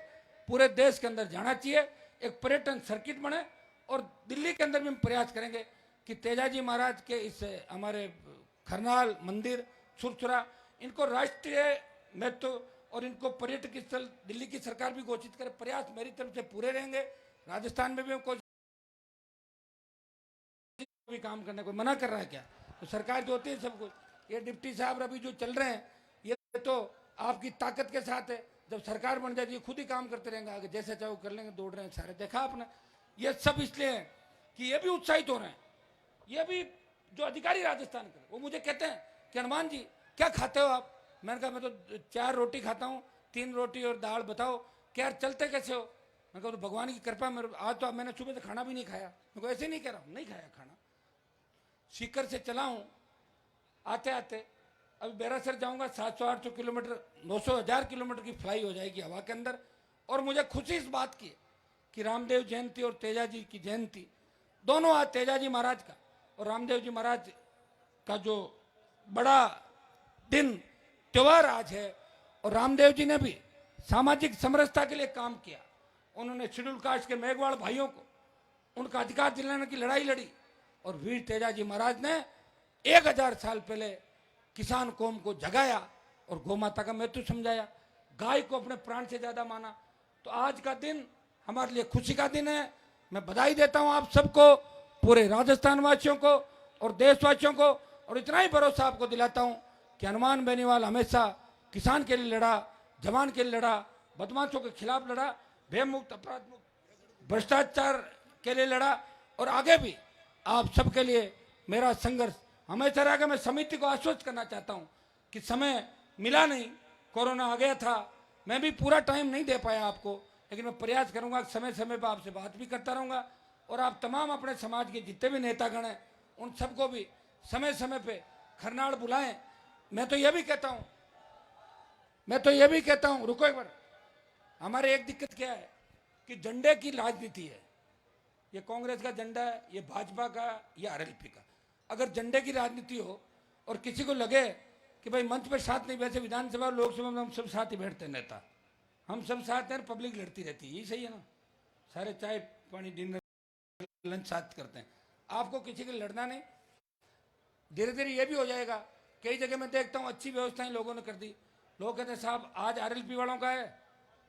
पूरे देश के अंदर जाना चाहिए, एक पर्यटन सर्किट बने। और दिल्ली के अंदर भी हम प्रयास करेंगे कि तेजाजी महाराज के इस हमारे खरनाल मंदिर, सुरसुरा, इनको राष्ट्रीय महत्व और इनको पर्यटक स्थल दिल्ली की सरकार भी घोषित करे। प्रयास मेरी तरफ से पूरे रहेंगे। राजस्थान में भी हम कोशिश भी काम करने को मना कर रहा है क्या? तो सरकार जो होती है सब कुछ, ये डिप्टी साहब अभी जो चल रहे हैं ये तो आपकी ताकत के साथ है। जब सरकार बन जाती है खुद ही काम करते रहेंगे, आगे जैसे चाहे वो कर लेंगे, दौड़ रहे हैं सारे। देखा आपने, ये सब इसलिए है कि ये भी उत्साहित हो रहे हैं। ये भी जो अधिकारी राजस्थान के, वो मुझे कहते हैं कि हनुमान जी क्या खाते हो आप? मैंने कहा मैं तो 4 रोटी खाता हूँ, 3 रोटी और दाल। बताओ क्या चलते कैसे हो? मैं कहा तो भगवान की कृपा मेरे आज तो मैंने सुबह से खाना भी नहीं खाया। मैं को ऐसे नहीं कह रहा हूँ, नहीं खाया खाना। सीकर से चला हूँ आते आते, अभी बैरासर जाऊंगा 700-800 किलोमीटर 900-1000 किलोमीटर की फ्लाई हो जाएगी हवा के अंदर। और मुझे खुशी इस बात की है कि रामदेव जयंती और तेजाजी की जयंती दोनों आज तेजाजी महाराज का और रामदेव जी महाराज का जो बड़ा दिन त्योहार आज है। और रामदेव जी ने भी सामाजिक समरसता के लिए काम किया। उन्होंने शेड्यूल कास्ट के मेघवाल भाइयों को उनका अधिकार दिलाने की लड़ाई लड़ी। और वीर तेजाजी महाराज ने 1000 साल पहले किसान कौम को जगाया और गौ माता का महत्व समझाया, गाय को अपने प्राण से ज्यादा माना। तो आज का दिन हमारे लिए खुशी का दिन है। मैं बधाई देता हूं आप सबको, पूरे राजस्थान वासियों को और देशवासियों को। और इतना ही भरोसा आपको दिलाता हूं कि हनुमान बेनीवाल हमेशा किसान के लिए लड़ा, जवान के लिए लड़ा, बदमाशों के खिलाफ लड़ा, भय मुक्त, अपराध मुक्त, भ्रष्टाचार के लिए लड़ा। और आगे भी आप सबके लिए मेरा संघर्ष हमेशा रहेगा। मैं समिति को आश्वस्त करना चाहता हूं कि समय मिला नहीं, कोरोना आ गया था, मैं भी पूरा टाइम नहीं दे पाया आपको, लेकिन मैं प्रयास करूंगा समय समय पर आपसे बात भी करता रहूंगा। और आप तमाम अपने समाज के जितने भी नेतागण हैं उन सबको भी समय समय पे खरनाड़ बुलाएं। मैं तो यह भी कहता हूं, रुको एक बार, हमारे एक दिक्कत क्या है कि झंडे की राजनीति है। ये कांग्रेस का झंडा है, ये भाजपा का, ये आरएलपी का। अगर झंडे की राजनीति हो और किसी को लगे कि भाई मंच पर साथ नहीं बैठे, विधानसभा और लोकसभा में हम सब साथ ही बैठते हैं, नेता हम सब साथ हैं, पब्लिक लड़ती रहती है, यही सही है ना। सारे चाय पानी डिनर लंच साथ करते हैं, आपको किसी के लड़ना नहीं। धीरे धीरे ये भी हो जाएगा। कई जगह मैं देखता हूँ अच्छी व्यवस्थाएं लोगों ने कर दी। लोग कहते हैं साहब आज आरएलपी वालों का है,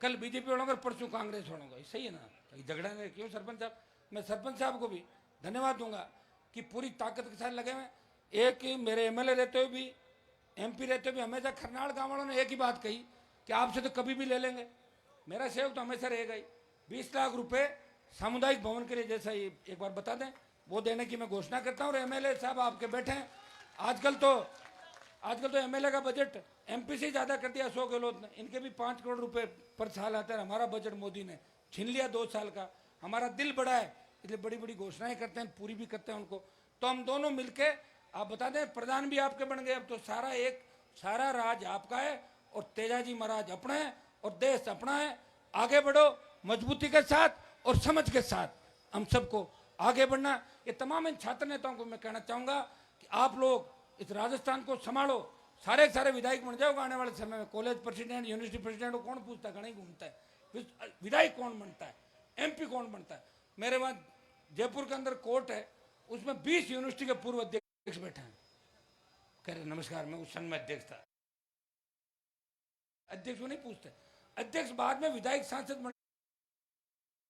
कल बीजेपी वालों का, परसों कांग्रेस वालों का, सही है ना, झगड़ा नहीं। क्यों सरपंच साहब, मैं सरपंच साहब को भी धन्यवाद दूंगा कि पूरी ताकत के साथ लगे हुए। एक मेरे एमएलए रहते हुए भी, एमपी रहते हुए भी हमेशा खरनाड़ गांव वालों ने एक ही बात कही कि आपसे तो कभी भी ले लेंगे, मेरा सहयोग तो हमेशा रहेगा ही। 20 लाख रुपए सामुदायिक भवन के लिए, जैसा एक बार बता दें, वो देने की मैं घोषणा करता हूँ। और एमएलए साहब आपके बैठे हैं, आजकल तो एमएलए का बजट एमपी से ज्यादा कर दिया अशोक गहलोत ने। इनके भी 5 करोड़ रुपए पर साल आता है, हमारा बजट मोदी ने छीन लिया 2 साल का। हमारा दिल बड़ा है, इसलिए बड़ी बड़ी घोषणाएं करते हैं, पूरी भी करते हैं उनको। तो हम दोनों मिलके, आप बता दें, प्रधान भी आपके बन गए, अब तो सारा राज आपका है और तेजाजी महाराज अपना है और देश अपना है। आगे बढ़ो मजबूती के साथ और समझ के साथ, हम सबको आगे बढ़ना। ये तमाम इन छात्र नेताओं को मैं कहना चाहूंगा कि आप लोग इस राजस्थान को संभालो, सारे विधायक बन जाओगे आने वाले समय में। कॉलेज प्रेसिडेंट, यूनिवर्सिटी प्रेसिडेंट को कौन पूछता है, कहीं घूमता है, विधायक कौन बनता है, एमपी कौन बनता है। मेरे वहां जयपुर के अंदर कोर्ट है, उसमें 20 यूनिवर्सिटी के पूर्व अध्यक्ष बैठे हैं। कह रहे नमस्कार, मैं उस संघ में अध्यक्ष था। अध्यक्ष को नहीं पूछते, अध्यक्ष बाद में विधायक सांसद बन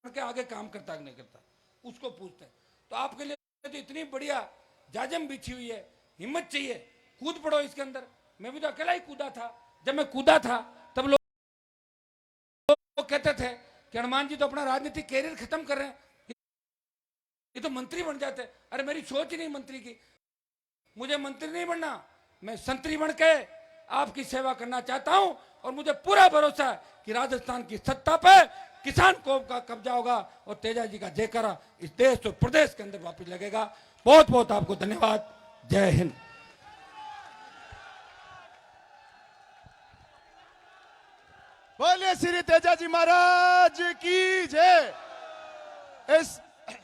के आगे काम करता नहीं करता, उसको पूछते हैं। तो आपके लिए तो इतनी बढ़िया जाजम बिछी हुई है, हिम्मत चाहिए, कूद पड़ो इसके अंदर। मैं भी तो अकेला ही कूदा था। जब मैं कूदा था तब लोग कहते थे कि हनुमान जी तो अपना राजनीतिक कैरियर खत्म कर रहे हैं, ये तो मंत्री बन जाते। अरे मेरी सोच ही नहीं मंत्री की, मुझे मंत्री नहीं बनना, मैं संतरी बन के आपकी सेवा करना चाहता हूं। और मुझे पूरा भरोसा है कि राजस्थान की सत्ता पे किसान कौम का कब्जा होगा और तेजाजी का जयकारा इस देश और प्रदेश के अंदर वापस लगेगा। बहुत बहुत आपको धन्यवाद। जय हिंद। बोलिए श्री तेजाजी महाराज की जय। इस